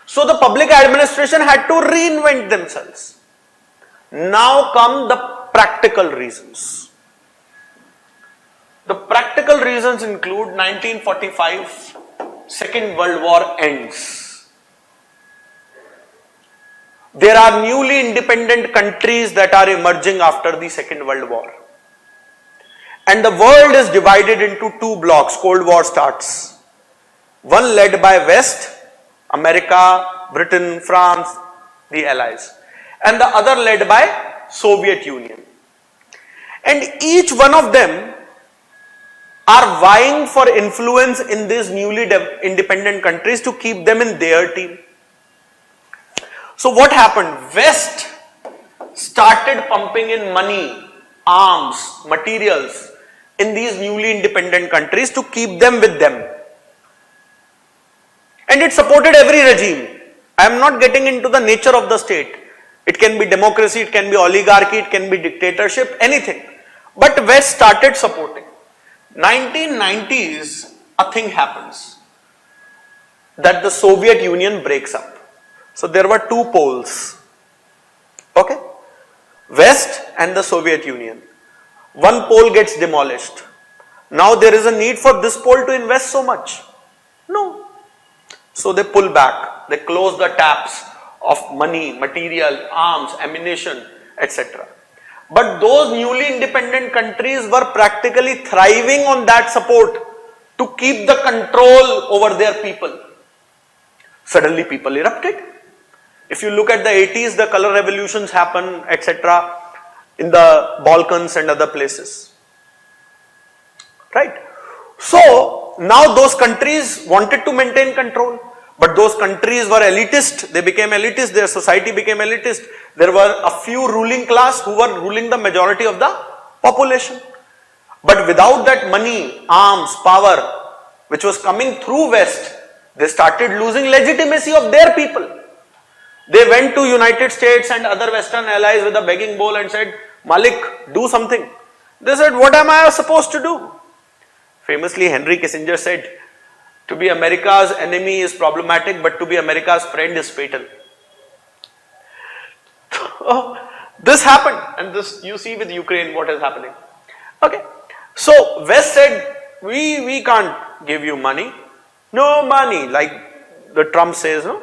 So the public administration had to reinvent themselves. Now come the practical reasons. The practical reasons include 1945, Second World War ends. There are newly independent countries that are emerging after the Second World War. And the world is divided into two blocks. Cold War starts. One led by West, America, Britain, France, the Allies. And the other led by Soviet Union. And each one of them are vying for influence in these newly independent countries to keep them in their team. So what happened? West started pumping in money, arms, materials in these newly independent countries to keep them with them. And it supported every regime. I am not getting into the nature of the state. It can be democracy, it can be oligarchy, it can be dictatorship, anything. But West started supporting. 1990s, a thing happens. That the Soviet Union breaks up. So there were two poles. Okay? West and the Soviet Union. One pole gets demolished. Now there is a need for this pole to invest so much. No. So they pull back. They close the taps of money, material, arms, ammunition, etc. But those newly independent countries were practically thriving on that support to keep the control over their people. Suddenly people erupted. If you look at the 80s, the color revolutions happen, etc. in the Balkans and other places. Right? So, now those countries wanted to maintain control. But those countries were elitist, they became elitist, their society became elitist. There were a few ruling class who were ruling the majority of the population. But without that money, arms, power, which was coming through West, they started losing legitimacy of their people. They went to United States and other Western allies with a begging bowl and said, Malik, do something. They said, what am I supposed to do? Famously, Henry Kissinger said, to be America's enemy is problematic, but to be America's friend is fatal. This happened, and this you see with Ukraine what is happening. Okay, so West said, we can't give you money. No money, like the Trump says, no?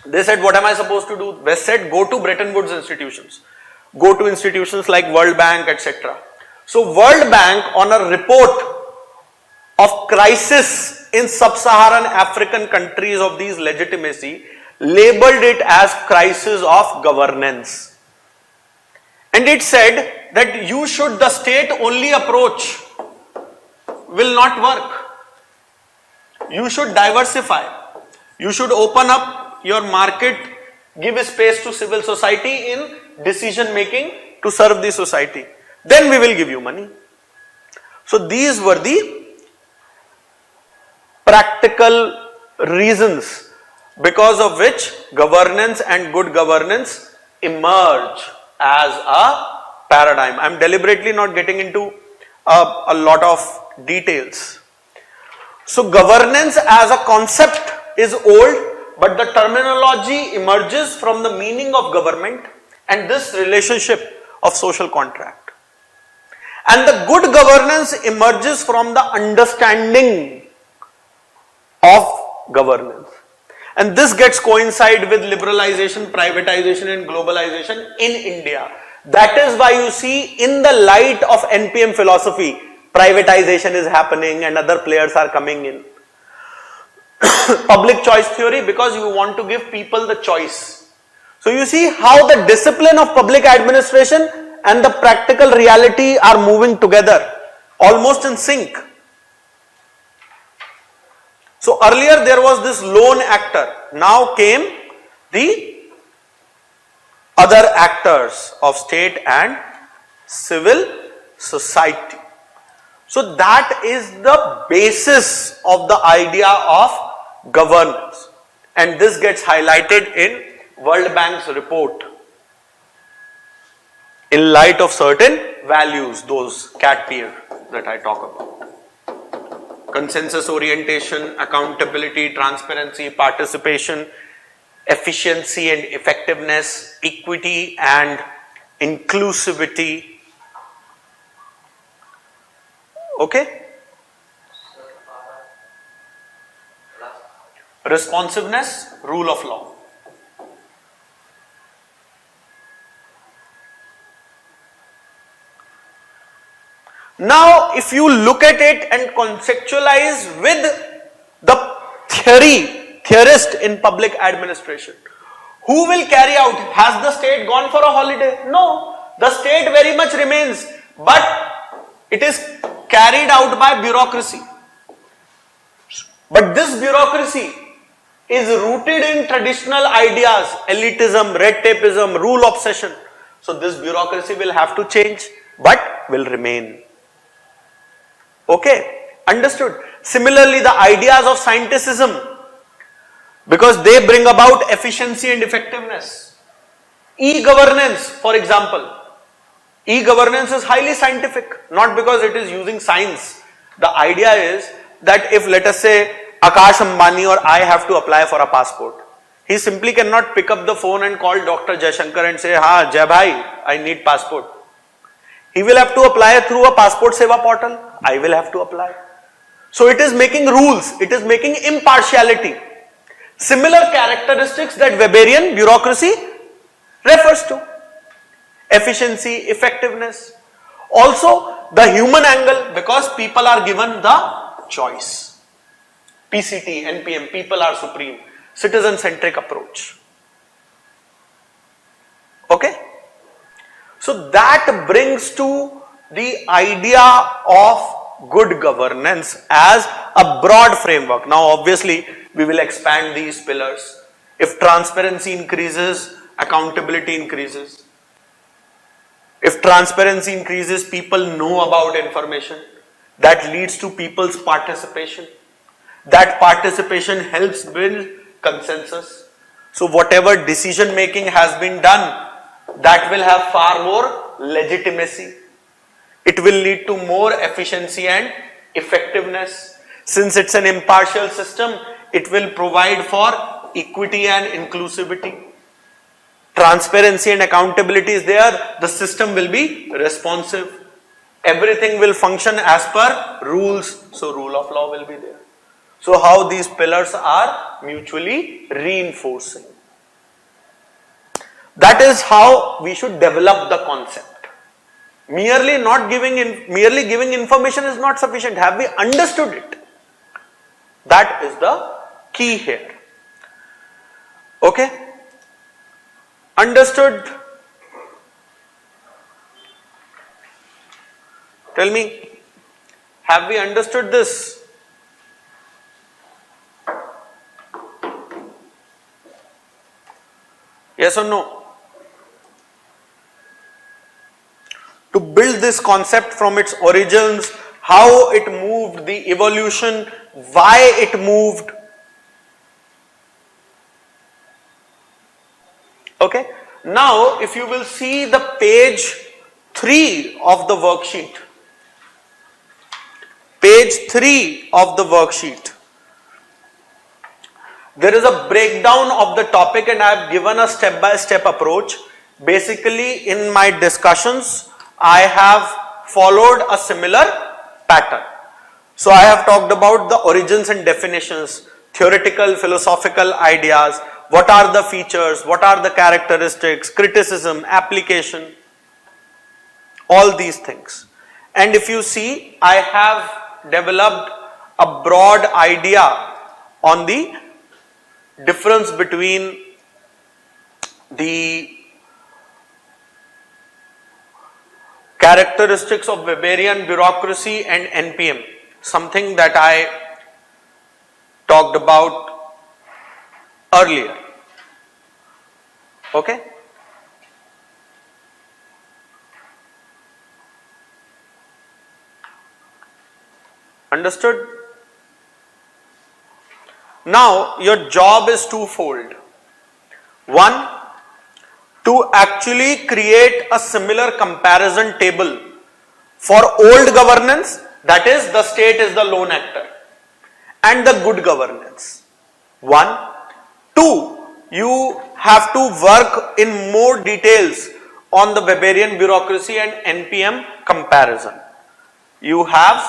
They said, what am I supposed to do? West said, go to Bretton Woods institutions. Go to institutions like World Bank, etc. So World Bank, on a report of crisis in sub-Saharan African countries of these legitimacy, labeled it as crisis of governance. And it said that the state only approach will not work. You should diversify. You should open up your market, give space to civil society in decision making to serve the society. Then we will give you money. So these were the practical reasons because of which governance and good governance emerge as a paradigm. I am deliberately not getting into a lot of details. So governance as a concept is old, but the terminology emerges from the meaning of government and this relationship of social contract. And the good governance emerges from the understanding of governance. And this gets coincide with liberalization, privatization and globalization in India. That is why you see in the light of NPM philosophy, privatization is happening and other players are coming in. Public choice theory, because you want to give people the choice. So you see how the discipline of public administration and the practical reality are moving together, almost in sync. So earlier there was this lone actor, now came the other actors of state and civil society. So that is the basis of the idea of governance, and this gets highlighted in World Bank's report in light of certain values, those cat peer that I talk about. Consensus orientation, accountability, transparency, participation, efficiency and effectiveness, equity and inclusivity. Okay? Responsiveness, rule of law. Now, if you look at it and conceptualize with the theorist in public administration, who will carry out? Has the state gone for a holiday? No, the state very much remains, but it is carried out by bureaucracy. But this bureaucracy is rooted in traditional ideas, elitism, red tapeism, rule obsession. So this bureaucracy will have to change, but will remain. Okay, understood. Similarly, the ideas of scienticism, because they bring about efficiency and effectiveness. E-governance, for example. E-governance is highly scientific, not because it is using science. The idea is that if, let us say, Akash Ambani or I have to apply for a passport, he simply cannot pick up the phone and call Dr. Jaishankar and say, "Ha, Jai bhai, I need passport." He will have to apply through a passport seva portal. I will have to apply. So it is making rules, it is making impartiality. Similar characteristics that Weberian bureaucracy refers to. Efficiency, effectiveness. Also the human angle, because people are given the choice. PCT, NPM, people are supreme. Citizen-centric approach. Okay? So that brings to the idea of good governance as a broad framework. Now obviously we will expand these pillars. If transparency increases, accountability increases. If transparency increases, people know about information. That leads to people's participation. That participation helps build consensus. So whatever decision making has been done, that will have far more legitimacy. It will lead to more efficiency and effectiveness. Since it's an impartial system, it will provide for equity and inclusivity. Transparency and accountability is there, the system will be responsive. Everything will function as per rules, so rule of law will be there. So how these pillars are mutually reinforcing. That is how we should develop the concept. Merely giving information is not sufficient. Have we understood it? That is the key here. Okay? Understood? Tell me, have we understood this? Yes or no? To build this concept from its origins, how it moved, the evolution, why it moved. Okay? Now, if you will see the page 3 of the worksheet. Page 3 of the worksheet. There is a breakdown of the topic and I have given a step-by-step approach. Basically, in my discussions, I have followed a similar pattern. So I have talked about the origins and definitions, theoretical, philosophical ideas, what are the features, what are the characteristics, criticism, application, all these things. And if you see, I have developed a broad idea on the difference between the characteristics of Weberian bureaucracy and NPM, something that I talked about earlier. Okay? Understood? Now, your job is twofold. One, to actually create a similar comparison table for old governance, that is, the state is the lone actor, and the good governance. One. Two, you have to work in more details on the Weberian bureaucracy and NPM comparison. You have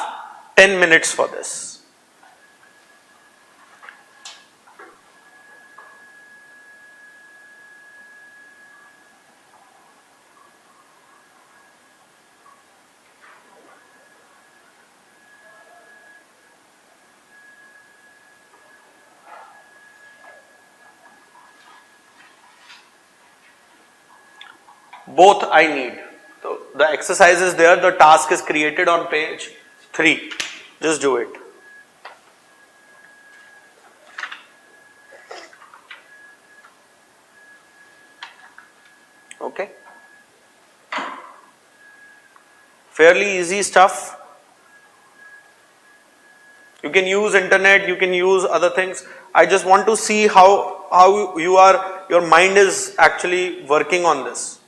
10 minutes for this. Both I need. So the exercise is there, the task is created on page 3. Just do it. Okay. Fairly easy stuff. You can use internet, you can use other things. I just want to see how your mind is actually working on this.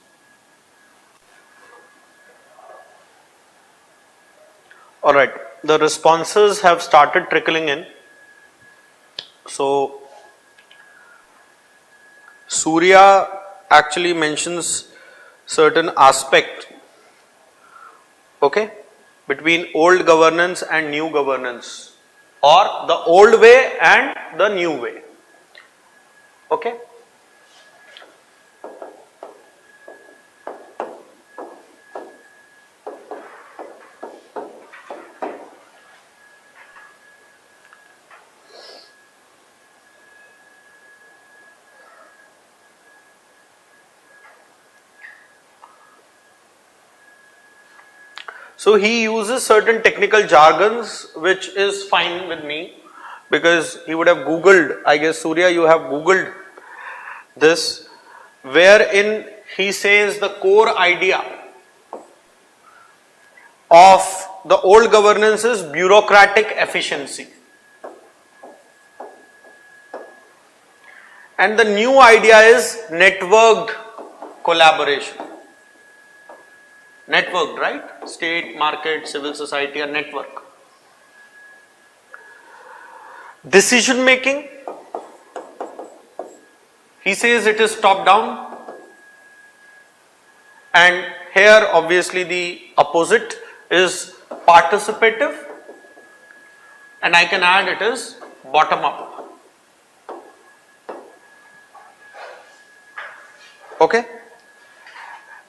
Alright, the responses have started trickling in. So, Surya actually mentions certain aspect, okay, between old governance and new governance, or the old way and the new way. Okay. So he uses certain technical jargons, which is fine with me, because he would have googled, I guess Surya, you have googled this, wherein he says the core idea of the old governance is bureaucratic efficiency. And the new idea is networked collaboration. Networked, right? State, market, civil society, a network. Decision making, he says it is top down, and here obviously the opposite is participative, and I can add it is bottom up. Okay.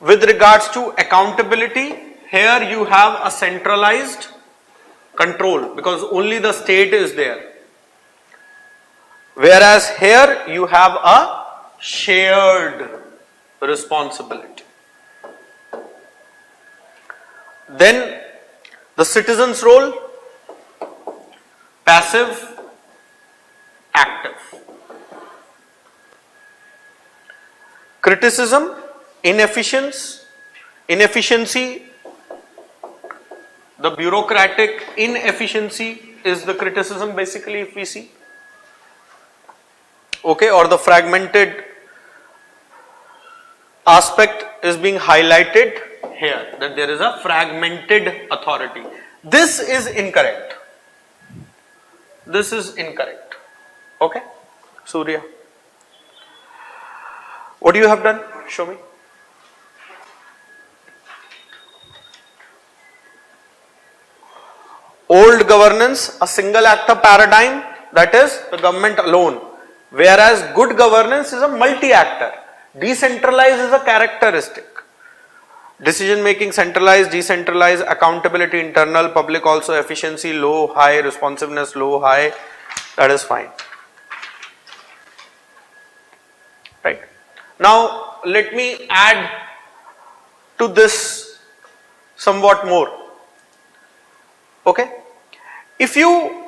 With regards to accountability, here you have a centralized control because only the state is there. Whereas here you have a shared responsibility. Then the citizen's role, passive, active. Criticism, inefficiency, the bureaucratic inefficiency is the criticism basically if we see. Okay, or the fragmented aspect is being highlighted here, that there is a fragmented authority. This is incorrect. This is incorrect. Okay, Surya. What you have done? Show me. Old governance, a single actor paradigm, that is the government alone. Whereas good governance is a multi-actor. Decentralized is a characteristic. Decision making centralized, decentralized, accountability internal, public also, efficiency low, high, responsiveness low, high, that is fine. Right. Now let me add to this somewhat more. Okay. If you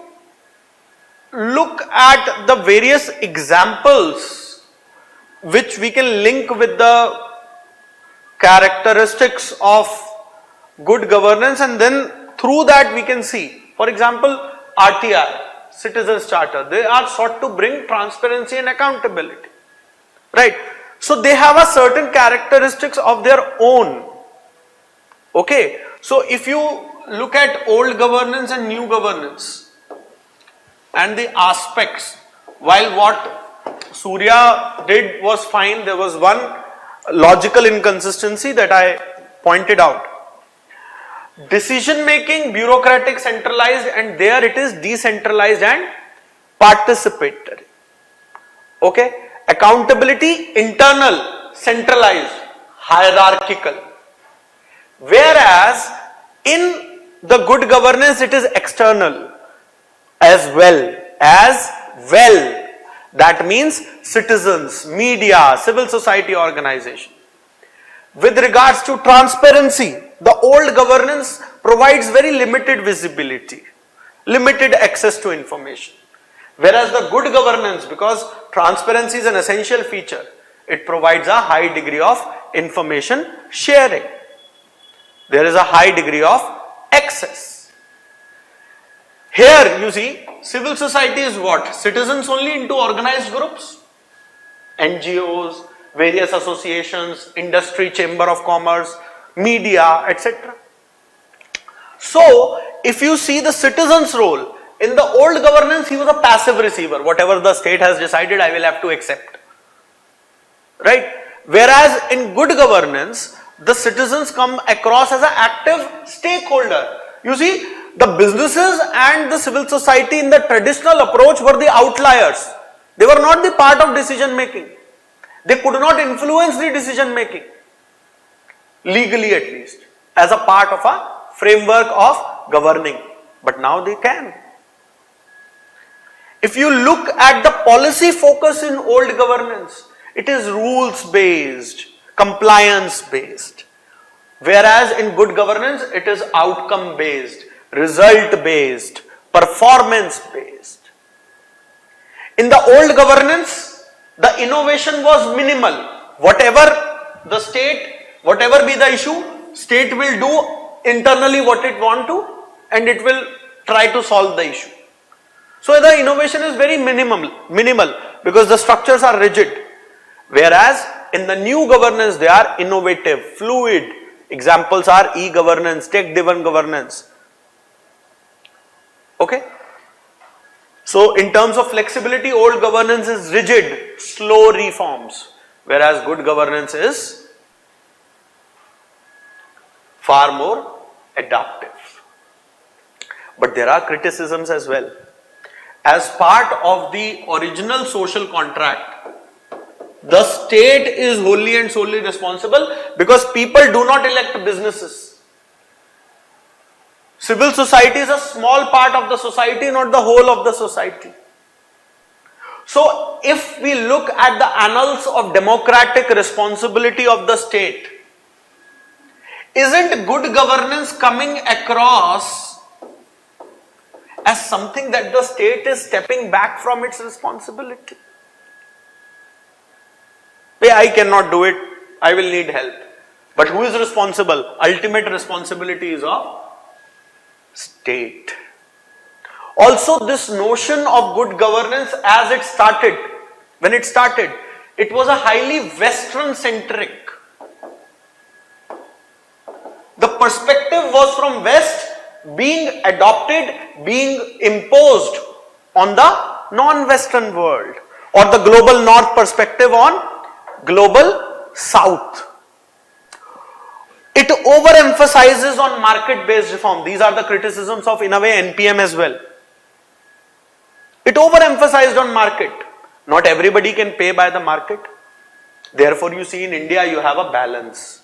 look at the various examples which we can link with the characteristics of good governance, and then through that we can see, for example, RTR, Citizens Charter, they are sought to bring transparency and accountability, right? So they have a certain characteristics of their own. Okay, so if you look at old governance and new governance and the aspects, while what Surya did was fine, there was one logical inconsistency that I pointed out. Decision making, bureaucratic, centralized, and there it is decentralized and participatory. Okay, accountability, internal, centralized, hierarchical. Whereas in the good governance it is external as well. That means citizens, media, civil society organization. With regards to transparency, the old governance provides very limited visibility, limited access to information. Whereas the good governance, because transparency is an essential feature, it provides a high degree of information sharing. There is a high degree of access. Here you see, civil society is what? Citizens only into organized groups, NGOs, various associations, industry, chamber of commerce, media, etc. So, if you see the citizen's role, in the old governance he was a passive receiver. Whatever the state has decided, I will have to accept. Right? Whereas in good governance, the citizens come across as an active stakeholder. You see, the businesses and the civil society in the traditional approach were the outliers. They were not the part of decision making. They could not influence the decision making, legally at least, as a part of a framework of governing. But now they can. If you look at the policy focus in old governance, it is rules based, compliance based. Whereas in good governance, it is outcome based, result based, performance based. In the old governance, the innovation was minimal. Whatever the state, whatever be the issue, state will do internally what it want to and it will try to solve the issue. So the innovation is very minimal because the structures are rigid. Whereas in the new governance they are innovative, fluid. Examples are e-governance, tech-driven governance. Okay. So in terms of flexibility, old governance is rigid, slow reforms, whereas good governance is far more adaptive. But there are criticisms as well. As part of the original social contract, the state is wholly and solely responsible because people do not elect businesses. Civil society is a small part of the society, not the whole of the society. So if we look at the annals of democratic responsibility of the state, isn't good governance coming across as something that the state is stepping back from its responsibility? I cannot do it, I will need help. But who is responsible? Ultimate responsibility is of state. Also, this notion of good governance as it started, when it started, it was a highly Western centric. The perspective was from West being adopted, being imposed on the non-Western world, or the global North perspective on global South. It overemphasizes on market-based reform. These are the criticisms of, in a way, NPM as well. It overemphasized on market. Not everybody can pay by the market. Therefore, you see in India, you have a balance.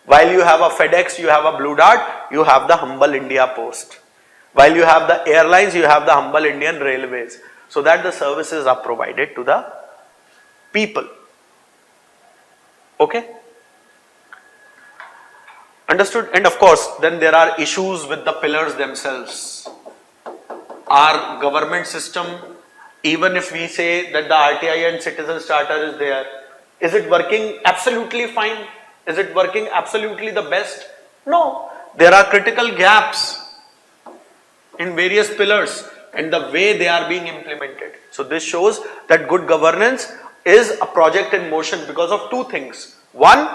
While you have a FedEx, you have a Blue Dart, you have the humble India Post. While you have the airlines, you have the humble Indian Railways. So that the services are provided to the people. Okay? Understood? And of course, then there are issues with the pillars themselves. Our government system, even if we say that the RTI and Citizen Starter is there, is it working absolutely fine? Is it working absolutely the best? No. There are critical gaps in various pillars and the way they are being implemented. So this shows that good governance is a project in motion because of two things. One,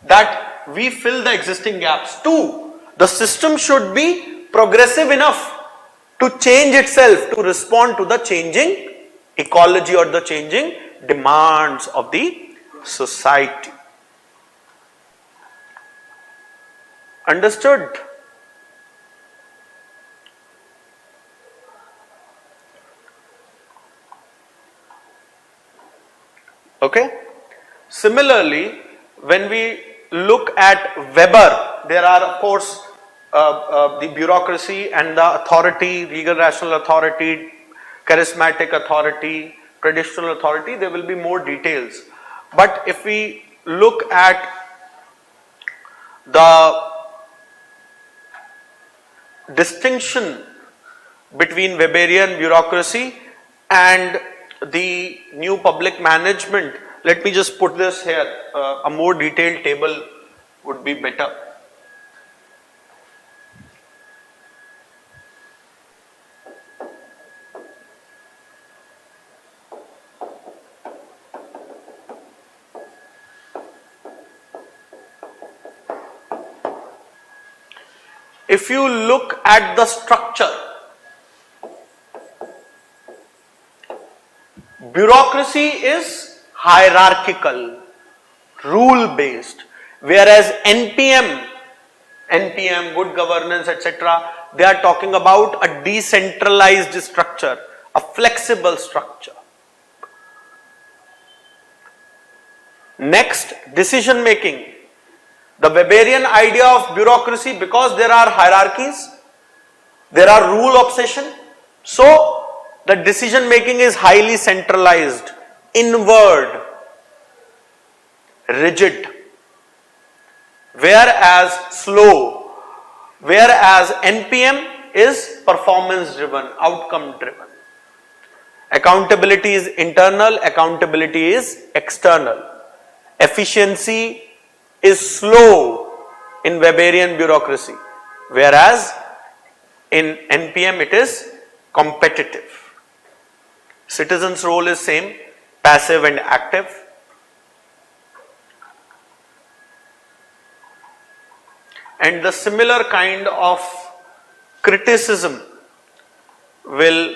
that we fill the existing gaps. Two, the system should be progressive enough to change itself, to respond to the changing ecology or the changing demands of the society. Understood? Okay. Similarly, when we look at Weber, there are of course the bureaucracy and the authority, legal rational authority, charismatic authority, traditional authority, there will be more details. But if we look at the distinction between Weberian bureaucracy and the new public management, let me just put this here. A more detailed table would be better. If you look at the structure, bureaucracy is hierarchical, rule based, whereas NPM, good governance, etc., they are talking about a decentralized structure, a flexible structure. Next, decision making. The Weberian idea of bureaucracy, because there are hierarchies, there are rule obsession, so the decision making is highly centralized, inward, rigid, whereas slow, whereas NPM is performance driven, outcome driven. Accountability is internal, accountability is external. Efficiency is slow in Weberian bureaucracy, whereas In NPM it is competitive. Citizens' role is same, passive and active. And the similar kind of criticism will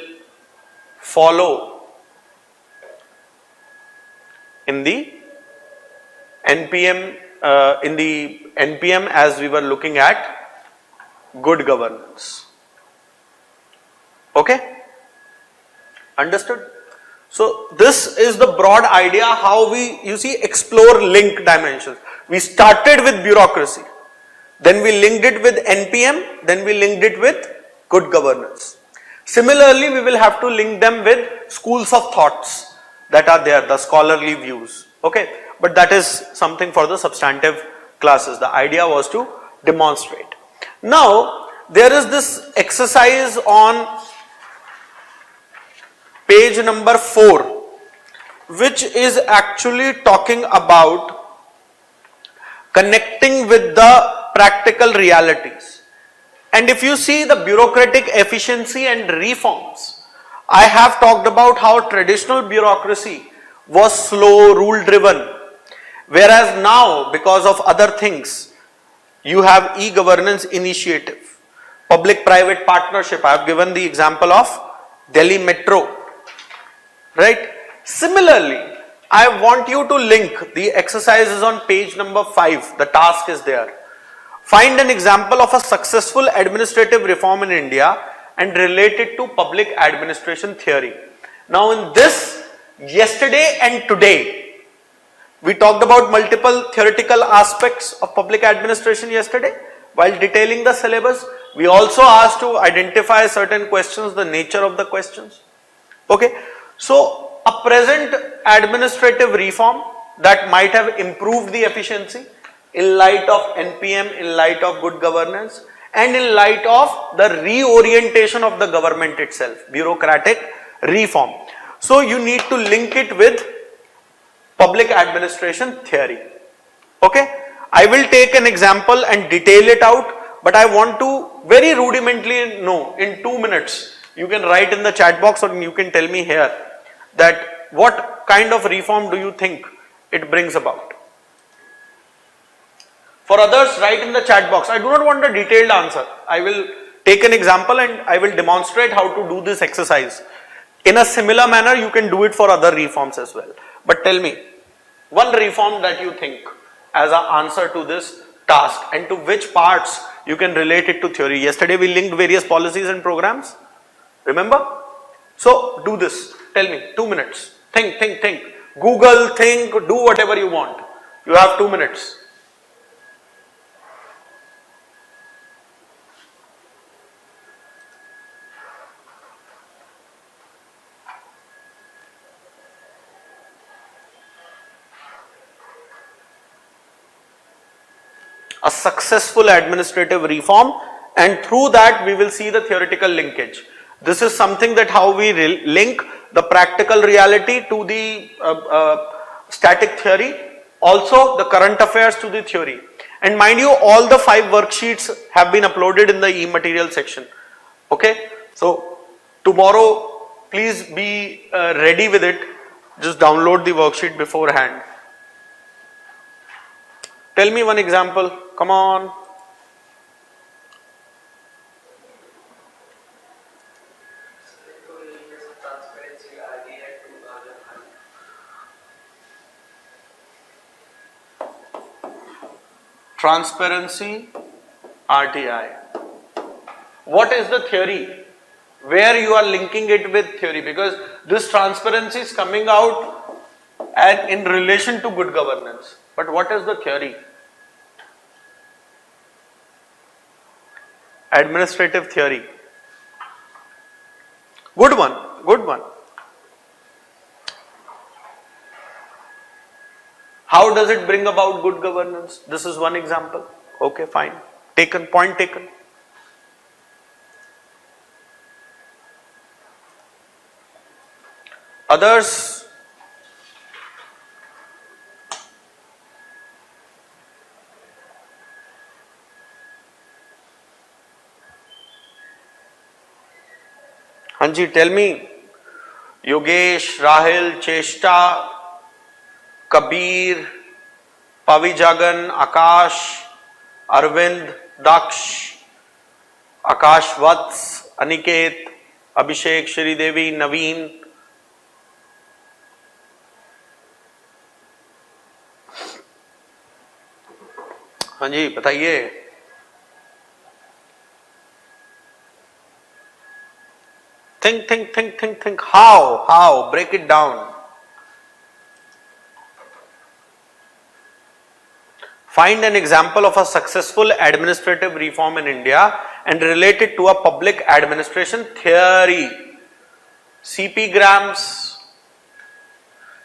follow in the NPM, as we were looking at good governance. Okay? Understood? So this is the broad idea how we, you see, explore link dimensions. We started with bureaucracy, then we linked it with NPM, then we linked it with good governance. Similarly, we will have to link them with schools of thoughts that are there, the scholarly views. Okay, but that is something for the substantive classes. The idea was to demonstrate. Now, there is this exercise on page number 4, which is actually talking about connecting with the practical realities. And if you see the bureaucratic efficiency and reforms, I have talked about how traditional bureaucracy was slow, rule driven, whereas now, because of other things, you have e-governance initiative, public private partnership. I have given the example of Delhi Metro, right? Similarly, I want you to link the exercises on page number 5. The task is there. Find an example of a successful administrative reform in India and relate it to public administration theory. Now in this, yesterday and today, we talked about multiple theoretical aspects of public administration yesterday while detailing the syllabus. We also asked to identify certain questions, the nature of the questions. Okay, so a present administrative reform that might have improved the efficiency in light of NPM, in light of good governance, and in light of the reorientation of the government itself, bureaucratic reform. So you need to link it with public administration theory. Okay, I will take an example and detail it out, but I want to very rudimentally know in 2 minutes. You can write in the chat box or you can tell me here that what kind of reform do you think it brings about. For others, write in the chat box. I do not want a detailed answer. I will take an example and I will demonstrate how to do this exercise. In a similar manner, you can do it for other reforms as well. But tell me, one reform that you think as an answer to this task and to which parts you can relate it to theory. Yesterday we linked various policies and programs. Remember? So do this. Tell me, 2 minutes. Think. Google, think, do whatever you want. You have 2 minutes. A successful administrative reform, and through that we will see the theoretical linkage. This is something that how we link the practical reality to the static theory, also the current affairs to the theory. And mind you, all the 5 worksheets have been uploaded in the e-material section. Okay, so tomorrow please be ready with it. Just download the worksheet beforehand. Tell me one example. Come on. Transparency, RTI. What is the theory? Where you are linking it with theory? Because this transparency is coming out and in relation to good governance. But what is the theory? Administrative theory. Good one, good one. How does it bring about good governance? This is one example. Okay, fine. Taken, point taken. Others? Hemanji, tell me. Yogesh, Rahil, Cheshta, Kabir, Pavijagan, Akash, Arvind, Daksh, Akash Vats, Aniket, Abhishek, Shri Devi, Naveen. हाँ जी बताइए. Think. How? Break it down. Find an example of a successful administrative reform in India and relate it to a public administration theory. CP grams.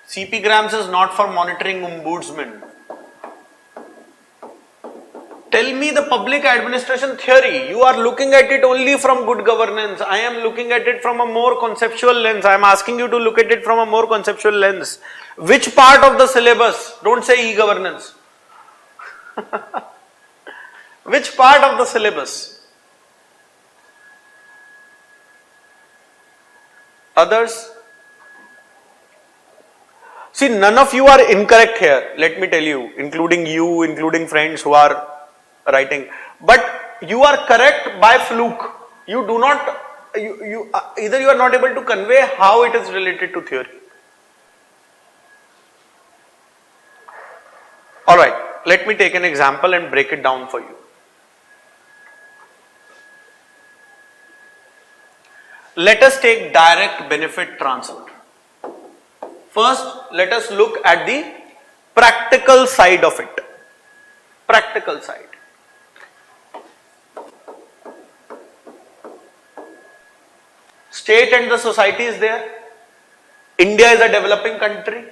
CP grams is not for monitoring ombudsman. Tell me the public administration theory. You are looking at it only from good governance. I am looking at it from a more conceptual lens. I am asking you to look at it from a more conceptual lens. Which part of the syllabus? Don't say e-governance. Which part of the syllabus? Others? See, none of you are incorrect here. Let me tell you, including friends who are writing. But you are correct by fluke. You do not, either you are not able to convey how it is related to theory. Alright, let me take an example and break it down for you. Let us take direct benefit transfer. First, let us look at the practical side of it. Practical side. State and the society is there. India is a developing country.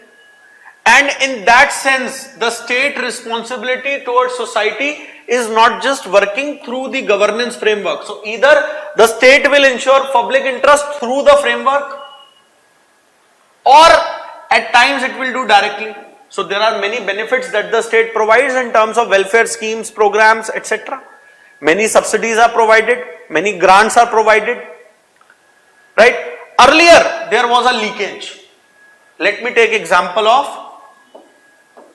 And in that sense, the state responsibility towards society is not just working through the governance framework. So either the state will ensure public interest through the framework, or at times it will do directly. So there are many benefits that the state provides in terms of welfare schemes, programs, etc. Many subsidies are provided, many grants are provided. Right? Earlier there was a leakage. Let me take example of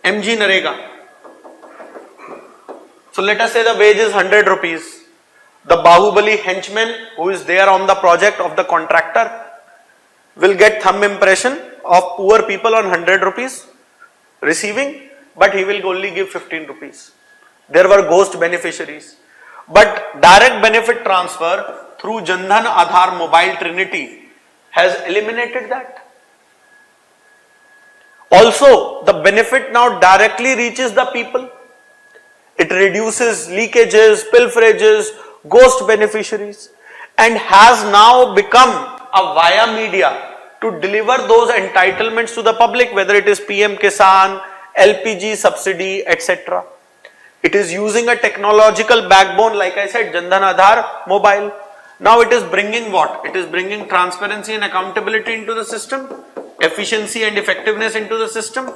MG Narega. So let us say the wage is 100 rupees. The Bahubali henchman who is there on the project of the contractor will get thumb impression of poor people on 100 rupees receiving, but he will only give 15 rupees. There were ghost beneficiaries. But direct benefit transfer through Jan Dhan Aadhaar Mobile Trinity has eliminated that. Also, the benefit now directly reaches the people. It reduces leakages, pilferages, ghost beneficiaries, and has now become a via media to deliver those entitlements to the public, whether it is PM Kisan, LPG subsidy, etc. It is using a technological backbone, like I said, Jan Dhan Aadhaar Mobile. Now it is bringing what? It is bringing transparency and accountability into the system, efficiency and effectiveness into the system.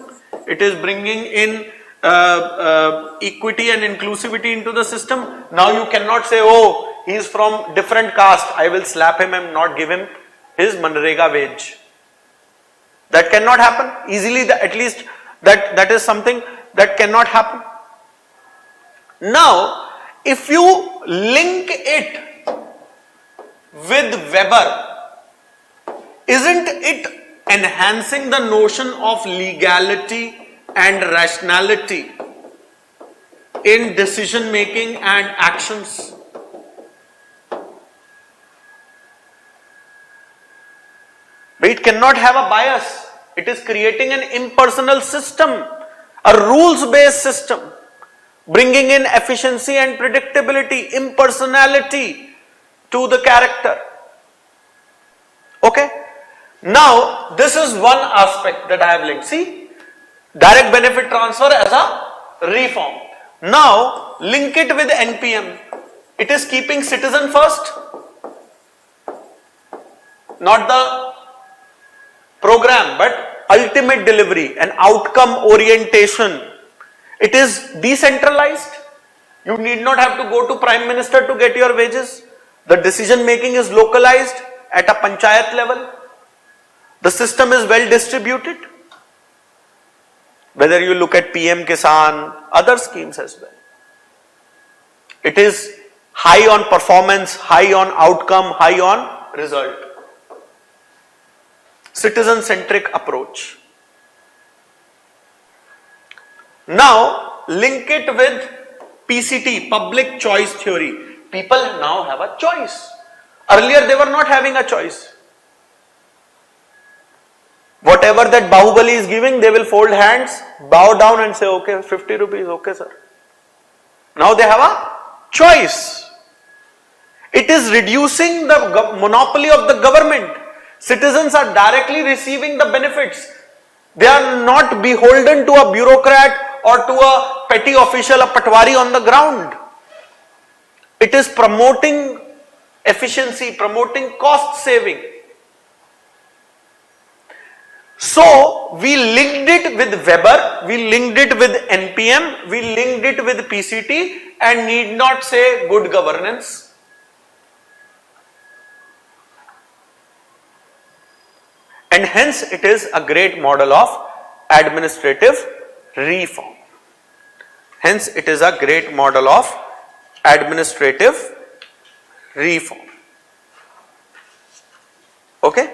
It is bringing in equity and inclusivity into the system. Now you cannot say, oh, he is from different caste, I will slap him and not give him his Manrega wage. That cannot happen easily. At least that is something that cannot happen. Now, if you link it with Weber, isn't it enhancing the notion of legality and rationality in decision making and actions? But it cannot have a bias. It is creating an impersonal system, a rules-based system, bringing in efficiency and predictability, impersonality to the character. Okay? Now, this is one aspect that I have linked. See, direct benefit transfer as a reform. Now, link it with NPM. It is keeping citizen first, not the program, but ultimate delivery and outcome orientation. It is decentralized. You need not have to go to Prime Minister to get your wages. The decision making is localized. at a panchayat level. The system is well distributed. Whether you look at PM Kisan, other schemes as well. It is high on performance, high on outcome, high on result. Citizen-centric approach. Now, link it with PCT, public choice theory. People now have a choice. Earlier they were not having a choice. Whatever that Bahubali is giving, they will fold hands, bow down and say, okay, 50 rupees, okay sir. Now they have a choice. It is reducing the monopoly of the government. Citizens are directly receiving the benefits. They are not beholden to a bureaucrat or to a petty official, a patwari on the ground. It is promoting efficiency, promoting cost saving. So, we linked it with Weber, we linked it with NPM, we linked it with PCT and need not say good governance. And hence it is a great model of administrative reform. Hence it is a great model of administrative reform. Okay?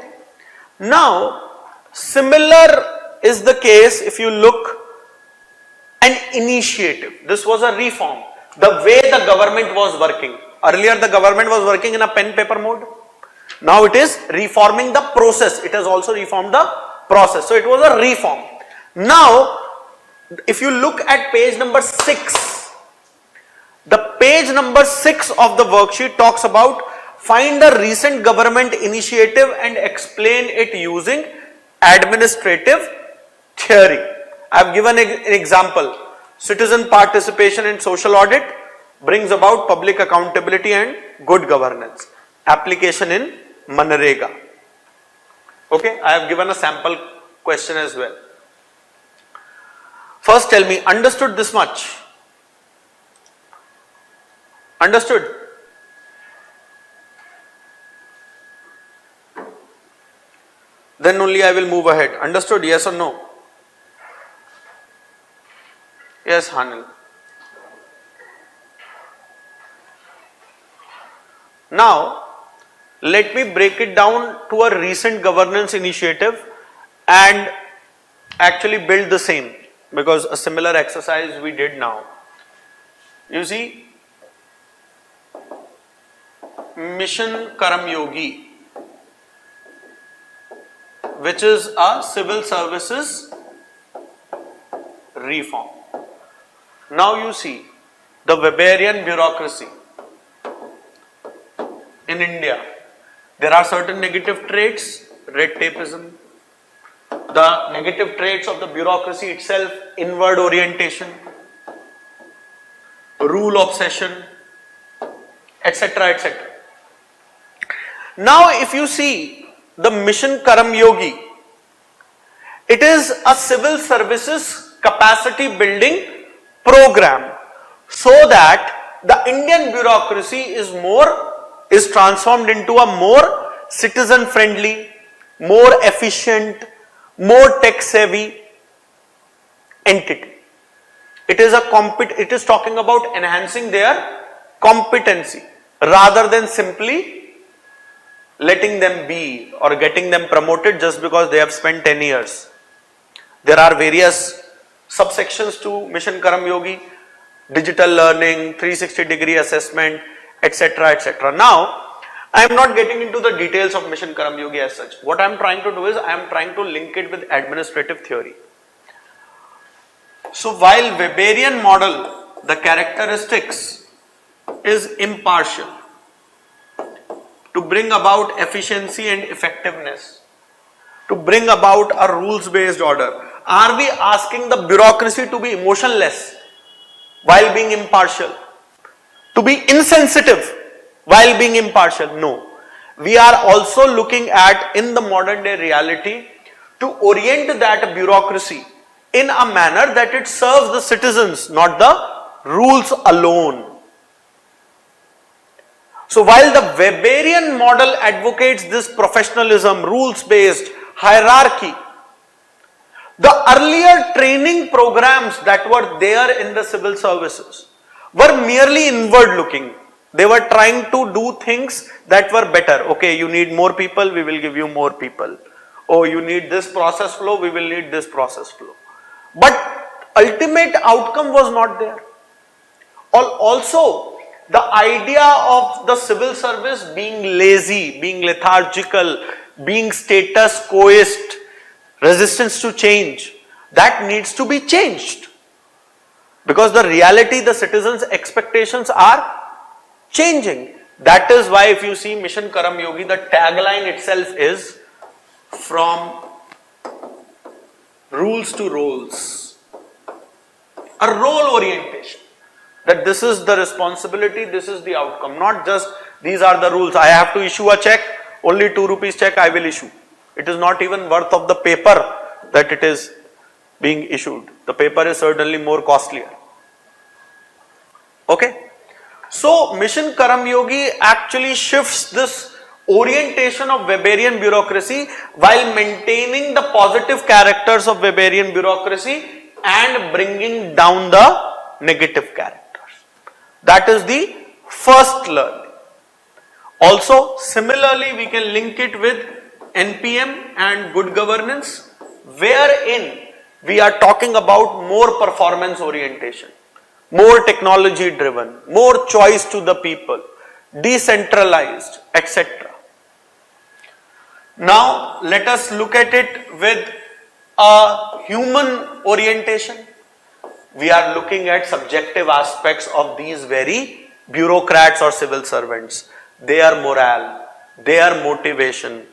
Now, similar is the case if you look an initiative. This was a reform. The way the government was working. Earlier the government was working in a pen paper mode. Now it is reforming the process. It has also reformed the process. So it was a reform. Now, if you look at page number 6, the page number 6 of the worksheet talks about find a recent government initiative and explain it using administrative theory. I have given an example. Citizen participation in social audit brings about public accountability and good governance. Application in Manrega. Okay, I have given a sample question as well. First tell me, understood this much? Understood? Then only I will move ahead. Understood? Yes or no? Yes, Hanil. Now, let me break it down to a recent governance initiative and actually build the same, because a similar exercise we did now. You see, Mission Karam Yogi, which is a civil services reform. Now you see the Weberian bureaucracy in India. There are certain negative traits, red tapeism, the negative traits of the bureaucracy itself, inward orientation, rule obsession, etc., etc. Now if you see the Mission Karam Yogi, it is a civil services capacity building program so that the Indian bureaucracy is transformed into a more citizen friendly, more efficient, more tech savvy entity. It is talking about enhancing their competency rather than simply letting them be or getting them promoted just because they have spent 10 years. There are various subsections to Mission Karam Yogi, digital learning, 360-degree assessment, etc., etc. Now, I am not getting into the details of Mission Karam Yogi as such. What I am trying to do is I am trying to link it with administrative theory. So while Weberian model, the characteristics is impartial, to bring about efficiency and effectiveness, to bring about a rules-based order. Are we asking the bureaucracy to be emotionless while being impartial? To be insensitive while being impartial? No. We are also looking at, in the modern day reality, to orient that bureaucracy in a manner that it serves the citizens, not the rules alone. So while the Weberian model advocates this professionalism, rules-based hierarchy, the earlier training programs that were there in the civil services were merely inward looking. They were trying to do things that were better. Okay, you need more people, we will give you more people. Oh, you need this process flow, we will need this process flow. But ultimate outcome was not there. Also, the idea of the civil service being lazy, being lethargical, being status quoist, resistance to change, that needs to be changed. Because the reality, the citizens' expectations are changing. That is why if you see Mission Karam Yogi, the tagline itself is from rules to roles. A role orientation. That this is the responsibility, this is the outcome. Not just these are the rules. I have to issue a check, only 2 rupees check I will issue. It is not even worth of the paper that it is being issued. The paper is certainly more costlier. Okay. So Mission Karam Yogi actually shifts this orientation of Weberian bureaucracy while maintaining the positive characters of Weberian bureaucracy and bringing down the negative characters. That is the first learning. Also, similarly, we can link it with NPM and good governance, wherein we are talking about more performance orientation, more technology driven, more choice to the people, decentralized, etc. Now, let us look at it with a human orientation. We are looking at subjective aspects of these very bureaucrats or civil servants. Their morale, their motivation,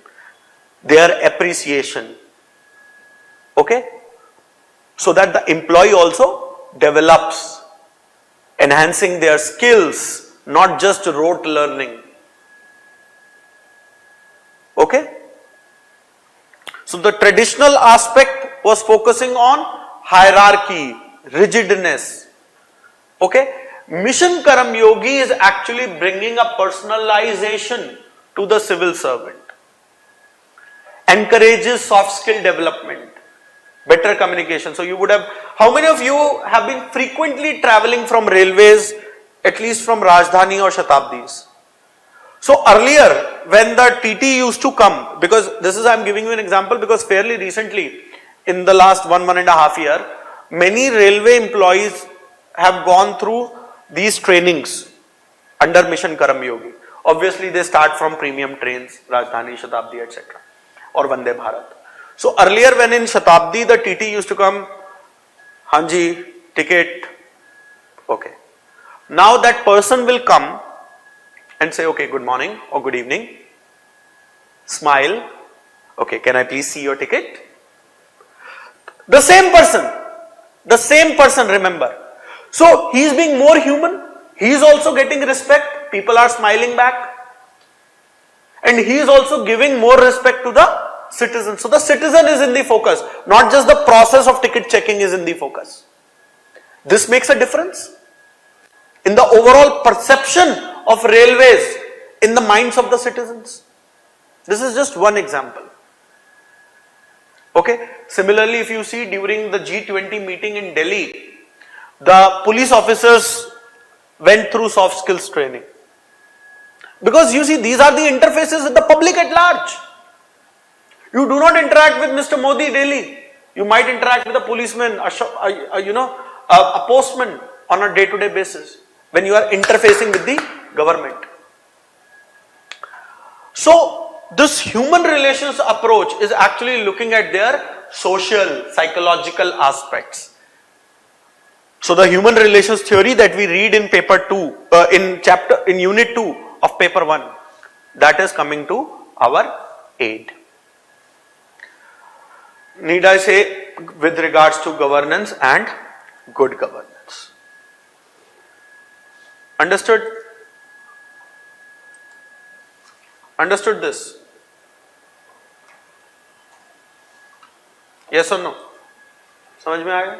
their appreciation. Okay? So that the employee also develops, enhancing their skills, not just rote learning. Okay? So the traditional aspect was focusing on hierarchy, rigidness. Okay? Mission Karam Yogi is actually bringing a personalization to the civil servant. Encourages soft skill development, better communication. So you would have, how many of you have been frequently traveling from railways, at least from Rajdhani or Shatabdis? So earlier, when the TT used to come, because this is, I am giving you an example because fairly recently, in the last 1.5 years, many railway employees have gone through these trainings under Mission Karam Yogi. Obviously, they start from premium trains, Rajdhani, Shatabdi, etc. or Vande Bharat. So earlier, when in Shatabdi the TT used to come, Hanji, ticket, okay. Now that person will come and say, okay, good morning or good evening, smile, okay, can I please see your ticket? The same person, remember. So he is being more human, he is also getting respect, people are smiling back, and he is also giving more respect to the citizen. So the citizen is in the focus, not just the process of ticket checking is in the focus. This makes a difference in the overall perception of railways in the minds of the citizens. This is just one example. Okay. Similarly, if you see during the G20 meeting in Delhi, the police officers went through soft skills training. Because you see, these are the interfaces with the public at large. You do not interact with Mr. Modi daily. You might interact with a policeman, a postman on a day-to-day basis when you are interfacing with the government. So, this human relations approach is actually looking at their social, psychological aspects. So, the human relations theory that we read in paper 2, in unit 2 of paper 1, that is coming to our aid. Need I say with regards to governance and good governance. Understood? Understood this? Yes or no? समझ में आया?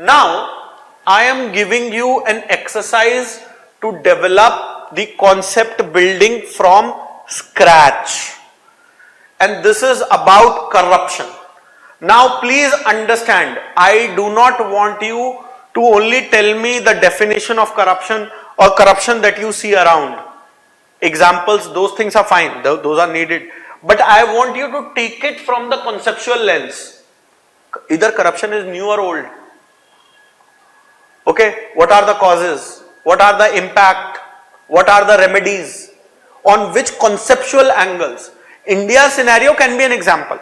Now, I am giving you an exercise to develop the concept building from scratch. And this is about corruption. Now, please understand, I do not want you to only tell me the definition of corruption or corruption that you see around. Examples, those things are fine, those are needed. But I want you to take it from the conceptual lens. Either corruption is new or old. Okay, what are the causes? What are the impact? What are the remedies? On which conceptual angles? India's scenario can be an example.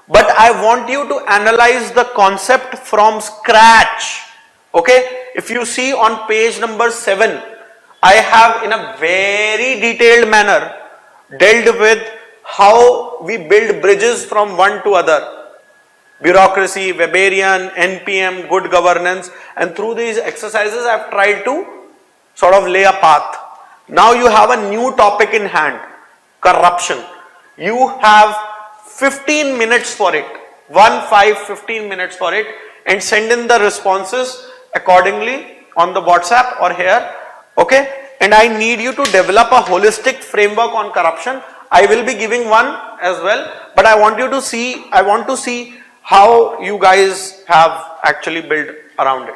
But I want you to analyze the concept from scratch. Okay, if you see on page number 7, I have in a very detailed manner dealt with how we build bridges from one to other. Bureaucracy, Weberian, NPM, good governance, and through these exercises I have tried to sort of lay a path. Now you have a new topic in hand, corruption. You have 15 minutes for it, 15 minutes for it, and send in the responses accordingly on the WhatsApp or here, okay? And I need you to develop a holistic framework on corruption. I will be giving one as well, but I want to see how you guys have actually built around it.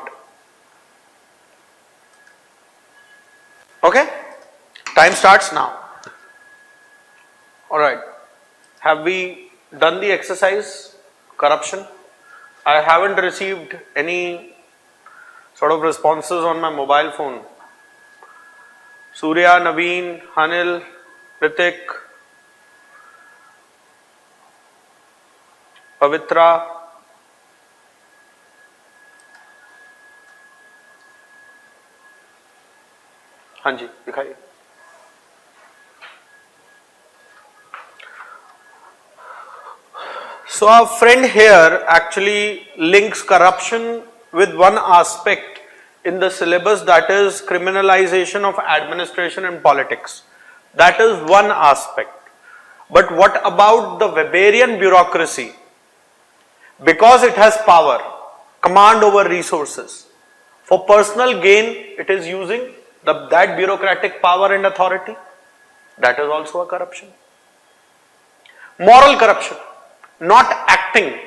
Okay? Time starts now. Alright. Have we done the exercise? Corruption? I haven't received any sort of responses on my mobile phone. Surya, Naveen, Hanil, Ritik, Pavitra. हाँ जी दिखाइए. So our friend here actually links corruption with one aspect in the syllabus, that is criminalization of administration and politics. That is one aspect. But what about the Weberian bureaucracy? Because it has power, command over resources. For personal gain, it is using that bureaucratic power and authority. That is also a corruption. Moral corruption, not acting.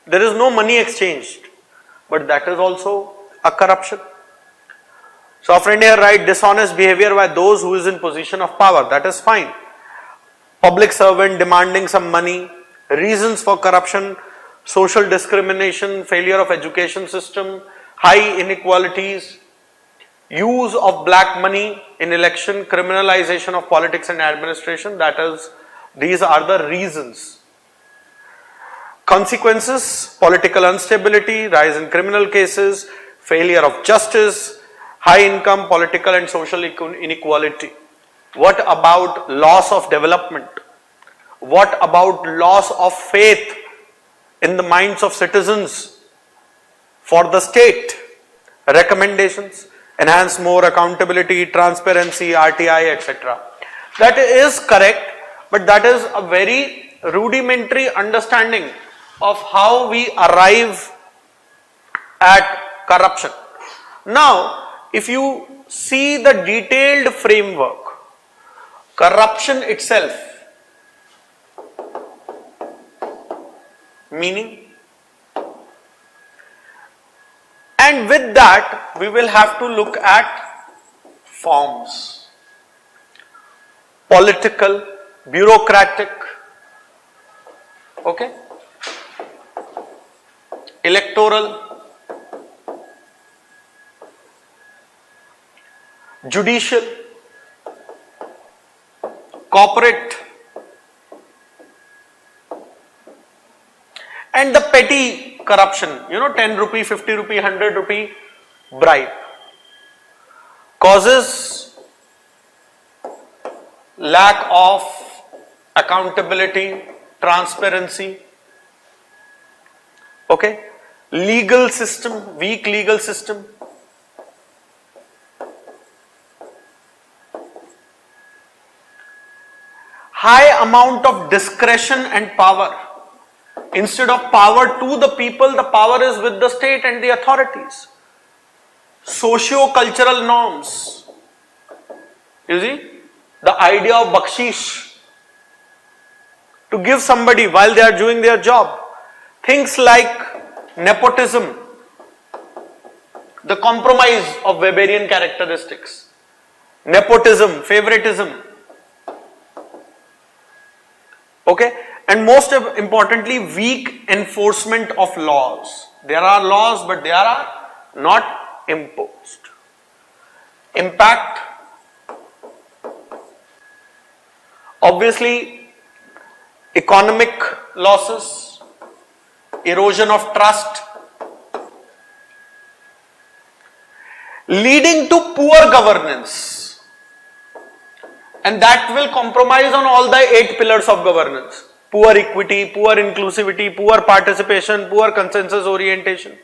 There is no money exchanged, but that is also a corruption. So a friend here writes dishonest behavior by those who is in position of power. That is fine. Public servant demanding some money, reasons for corruption, social discrimination, failure of education system, high inequalities, use of black money in election, criminalization of politics and administration. These are the reasons. Consequences, political instability, rise in criminal cases, failure of justice, high income, political and social inequality. What about loss of development? What about loss of faith in the minds of citizens for the state? Recommendations, enhance more accountability, transparency, RTI, etc. That is correct, but that is a very rudimentary understanding of how we arrive at corruption. Now, if you see the detailed framework, corruption itself, meaning, and with that we will have to look at forms: political, bureaucratic, okay, electoral, judicial, corporate, and the petty corruption, 10 rupee, 50 rupee, 100 rupee bribe, causes lack of accountability, transparency, okay, legal system, weak legal system, high amount of discretion and power Instead of power to the people, the power is with the state and the authorities. Socio-cultural norms. You see, the idea of bakshish to give somebody while they are doing their job. Things like nepotism, the compromise of Weberian characteristics. Nepotism, favoritism. Okay, and most importantly, weak enforcement of laws. There are laws, but they are not imposed. Impact. Obviously, economic losses, erosion of trust, leading to poor governance, and that will compromise on all the 8 pillars of governance: poor equity, poor inclusivity, poor participation, poor consensus orientation.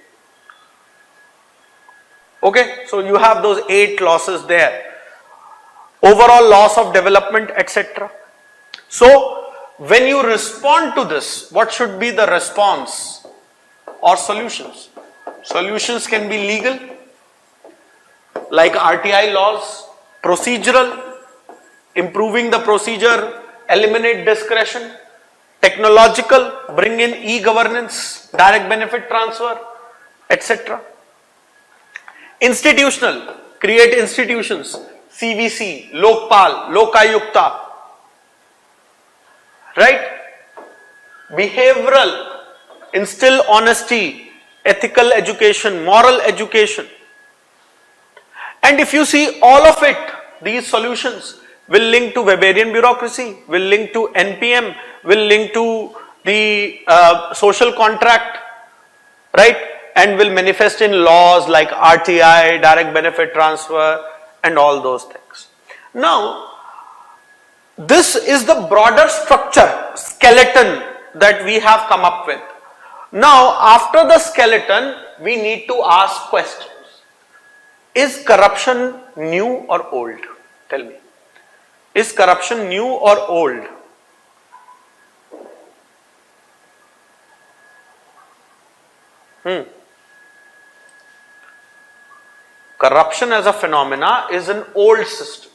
Okay, so you have those 8 losses there. Overall loss of development, etc. So, when you respond to this, what should be the response or solutions? Solutions can be legal, like RTI laws, procedural, improving the procedure, eliminate discretion, technological, bring in e-governance, direct benefit transfer, etc. Institutional, create institutions, CVC, Lokpal, Lokayukta, right? Behavioral, instill honesty, ethical education, moral education. And if you see all of it, these solutions will link to Weberian bureaucracy, will link to NPM, will link to the social contract, right? And will manifest in laws like RTI, direct benefit transfer, and all those things. Now, this is the broader structure, skeleton that we have come up with. Now, after the skeleton, we need to ask questions. Is corruption new or old? Tell me. Is corruption new or old? Corruption as a phenomena is an old system.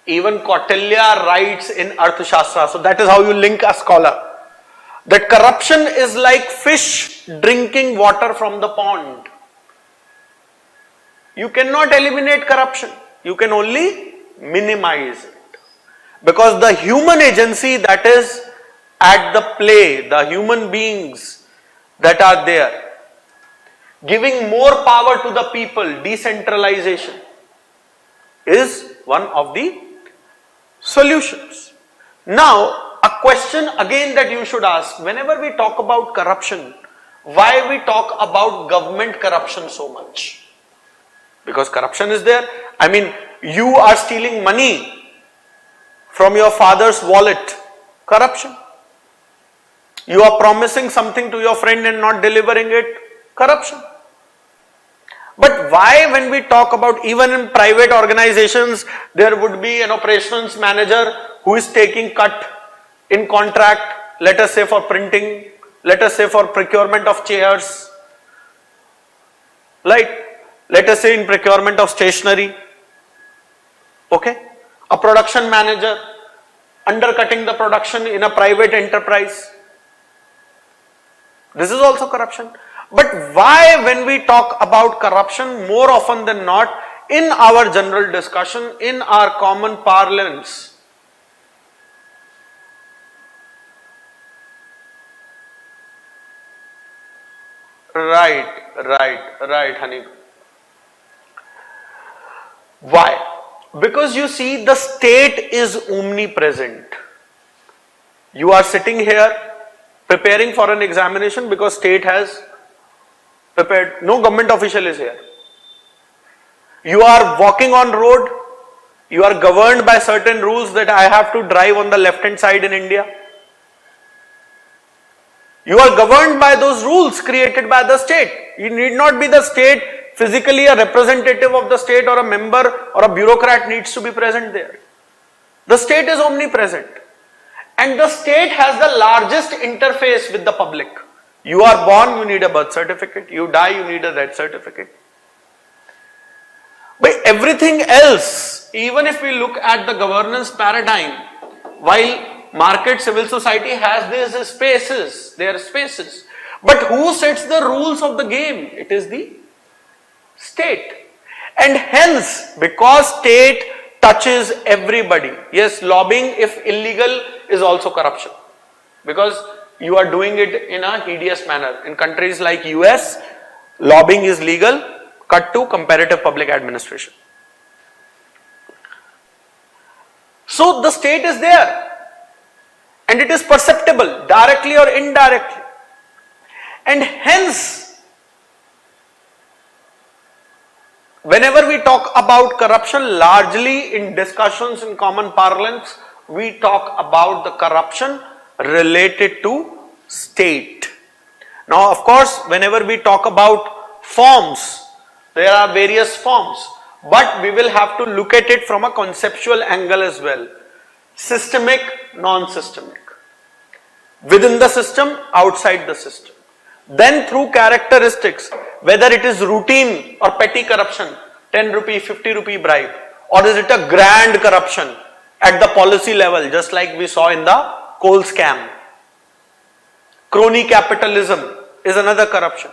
Even Kautilya writes in Arthashastra, so that is how you link a scholar, that corruption is like fish drinking water from the pond. You cannot eliminate corruption, you can only minimize it. Because the human agency that is at the play, the human beings that are there, giving more power to the people, decentralization, is one of the solutions. Now, a question again that you should ask, whenever we talk about corruption, why we talk about government corruption so much? Because corruption is there. I mean, you are stealing money from your father's wallet, corruption. You are promising something to your friend and not delivering it, corruption. But why, when we talk about, even in private organizations, there would be an operations manager who is taking cut in contract, let us say for printing, let us say for procurement of chairs, right? Let us say in procurement of stationery, okay? A production manager undercutting the production in a private enterprise. This is also corruption. But why, when we talk about corruption, more often than not, in our general discussion, in our common parlance, right, honey. Why? Because you see, the state is omnipresent. You are sitting here preparing for an examination because state has prepared. No government official is here. You are walking on road. You are governed by certain rules that I have to drive on the left hand side in India. You are governed by those rules created by the state. You need not be the state physically. A representative of the state or a member or a bureaucrat needs to be present there. The state is omnipresent. And the state has the largest interface with the public. You are born, you need a birth certificate. You die, you need a death certificate. But everything else, even if we look at the governance paradigm, while market civil society has these spaces, their spaces, but who sets the rules of the game? It is the state. And hence, because state touches everybody, yes, lobbying if illegal is also corruption, because you are doing it in a hideous manner. In countries like US, lobbying is legal. Cut to comparative public administration. So the state is there and it is perceptible directly or indirectly, and hence whenever we talk about corruption, largely in discussions in common parlance, we talk about the corruption related to state. Now of course, whenever we talk about forms, there are various forms, but we will have to look at it from a conceptual angle as well. Systemic, non-systemic. Within the system, outside the system. Then through characteristics, whether it is routine or petty corruption, 10 rupee, 50 rupee bribe, or is it a grand corruption at the policy level, just like we saw in the coal scam. Crony capitalism is another corruption.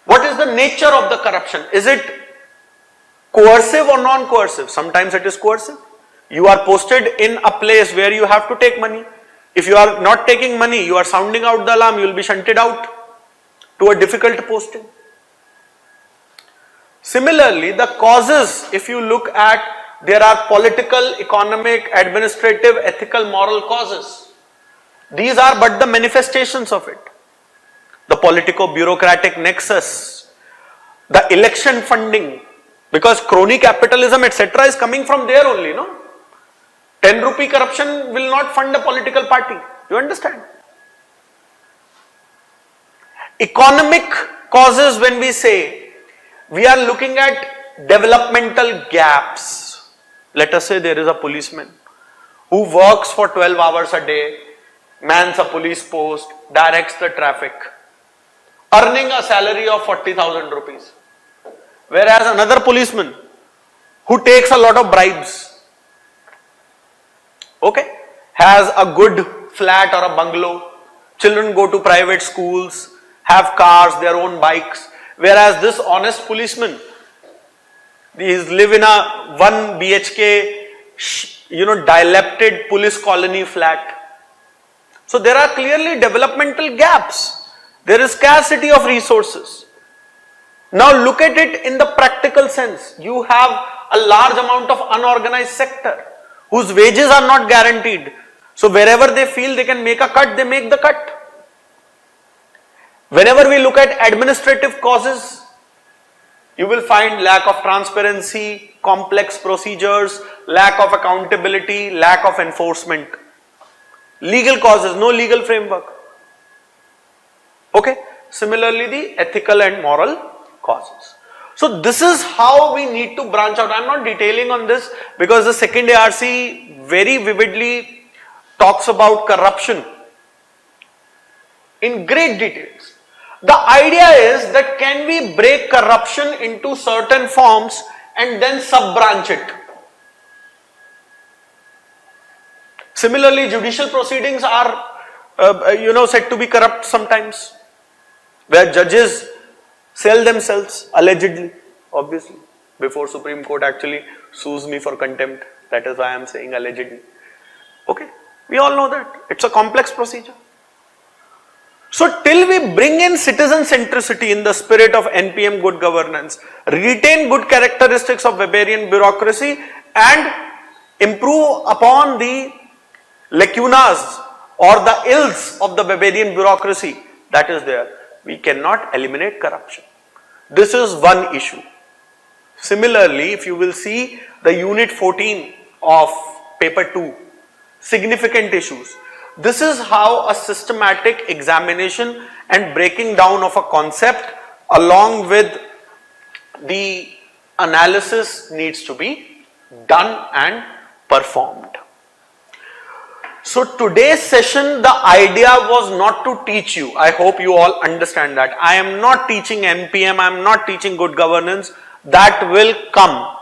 What is the nature of the corruption? Is it coercive or non-coercive? Sometimes it is coercive. You are posted in a place where you have to take money. If you are not taking money, you are sounding out the alarm, you will be shunted out to a difficult posting. Similarly, the causes, if you look at, there are political, economic, administrative, ethical, moral causes. These are but the manifestations of it. The politico-bureaucratic nexus, the election funding, because crony capitalism etc. is coming from there only, no? 10 rupee corruption will not fund a political party, you understand? Economic causes, when we say, we are looking at developmental gaps. Let us say there is a policeman who works for 12 hours a day, mans a police post, directs the traffic, earning a salary of 40,000 rupees. Whereas another policeman who takes a lot of bribes, okay, has a good flat or a bungalow, children go to private schools, have cars, their own bikes. Whereas this honest policeman, he live in a 1 BHK, dilapidated police colony flat. So there are clearly developmental gaps. There is scarcity of resources. Now look at it in the practical sense. You have a large amount of unorganized sector whose wages are not guaranteed. So wherever they feel they can make a cut, they make the cut. Whenever we look at administrative causes, you will find lack of transparency, complex procedures, lack of accountability, lack of enforcement. Legal causes, no legal framework. Okay. Similarly, the ethical and moral causes. So this is how we need to branch out. I am not detailing on this because the second ARC very vividly talks about corruption in great details. The idea is that can we break corruption into certain forms and then sub-branch it. Similarly, judicial proceedings are said to be corrupt sometimes, where judges sell themselves allegedly, obviously, before Supreme Court actually sues me for contempt. That is why I am saying allegedly. Okay, we all know that it's a complex procedure. So till we bring in citizen centricity in the spirit of NPM good governance, retain good characteristics of Weberian bureaucracy and improve upon the lacunas or the ills of the Weberian bureaucracy that is there, we cannot eliminate corruption. This is one issue. Similarly, if you will see the unit 14 of paper 2, significant issues. This is how a systematic examination and breaking down of a concept along with the analysis needs to be done and performed. So today's session, the idea was not to teach you. I hope you all understand that. I am not teaching NPM, I am not teaching good governance. That will come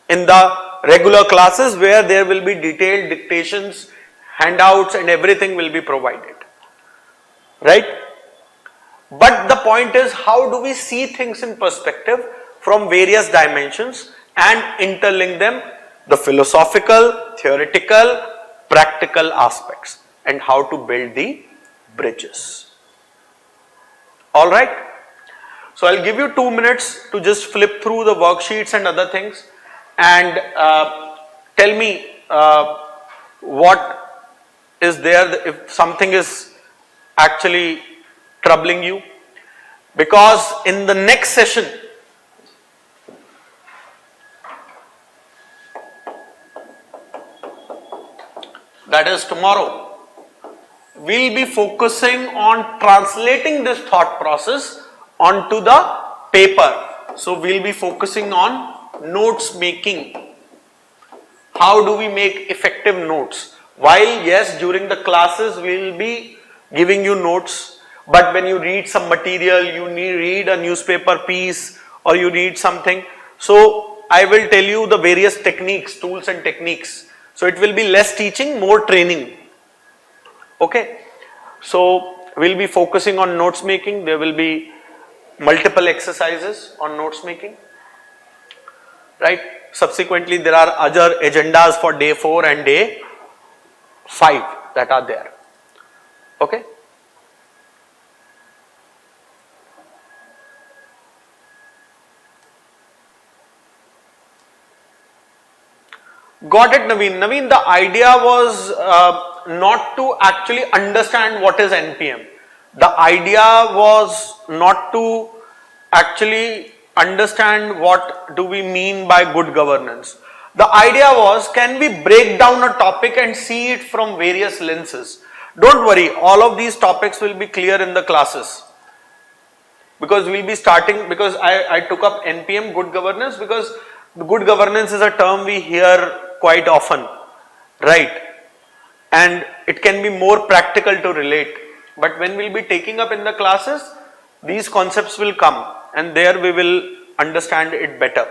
in the regular classes where there will be detailed dictations, handouts and everything will be provided. Right? But the point is, how do we see things in perspective from various dimensions and interlink them, the philosophical, theoretical, practical aspects, and how to build the bridges. Alright? So I'll give you 2 minutes to just flip through the worksheets and other things and tell me what is there, if something is actually troubling you, because in the next session that is tomorrow, we'll be focusing on translating this thought process onto the paper. So we'll be focusing on notes making. How do we make effective notes? While yes, during the classes we'll be giving you notes, but when you read some material, you read a newspaper piece or you read something, so I will tell you the various techniques, tools and techniques. So it will be less teaching, more training. Okay. So we'll be focusing on notes making. There will be multiple exercises on notes making. Right. Subsequently, there are other agendas for day 4 and day 5 that are there. Okay. Got it, Naveen. Naveen, the idea was not to actually understand what is NPM. The idea was not to actually understand what do we mean by good governance. The idea was, can we break down a topic and see it from various lenses? Don't worry, all of these topics will be clear in the classes. Because we'll be starting, because I took up NPM, good governance, because good governance is a term we hear quite often, right? And it can be more practical to relate. But when we'll be taking up in the classes, these concepts will come and there we will understand it better.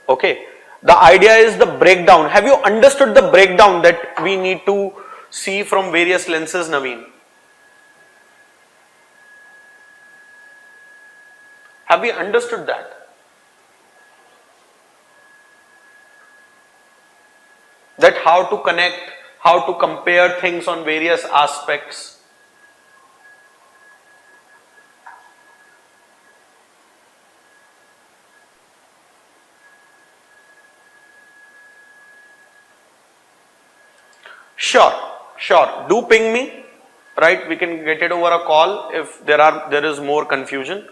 Okay. The idea is the breakdown. Have you understood the breakdown that we need to see from various lenses, Naveen? Have we understood that? That how to connect, how to compare things on various aspects. Sure. Do ping me, right? We can get it over a call. If there is more confusion,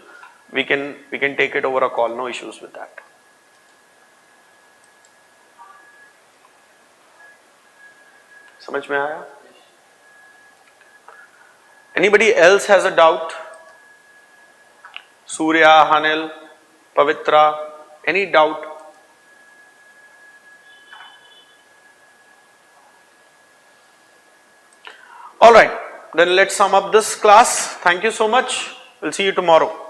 we can take it over a call. No issues with that. समझ में आया? Anybody else has a doubt? Surya, Hanil, Pavitra, any doubt? Alright, then let's sum up this class. Thank you so much. We'll see you tomorrow.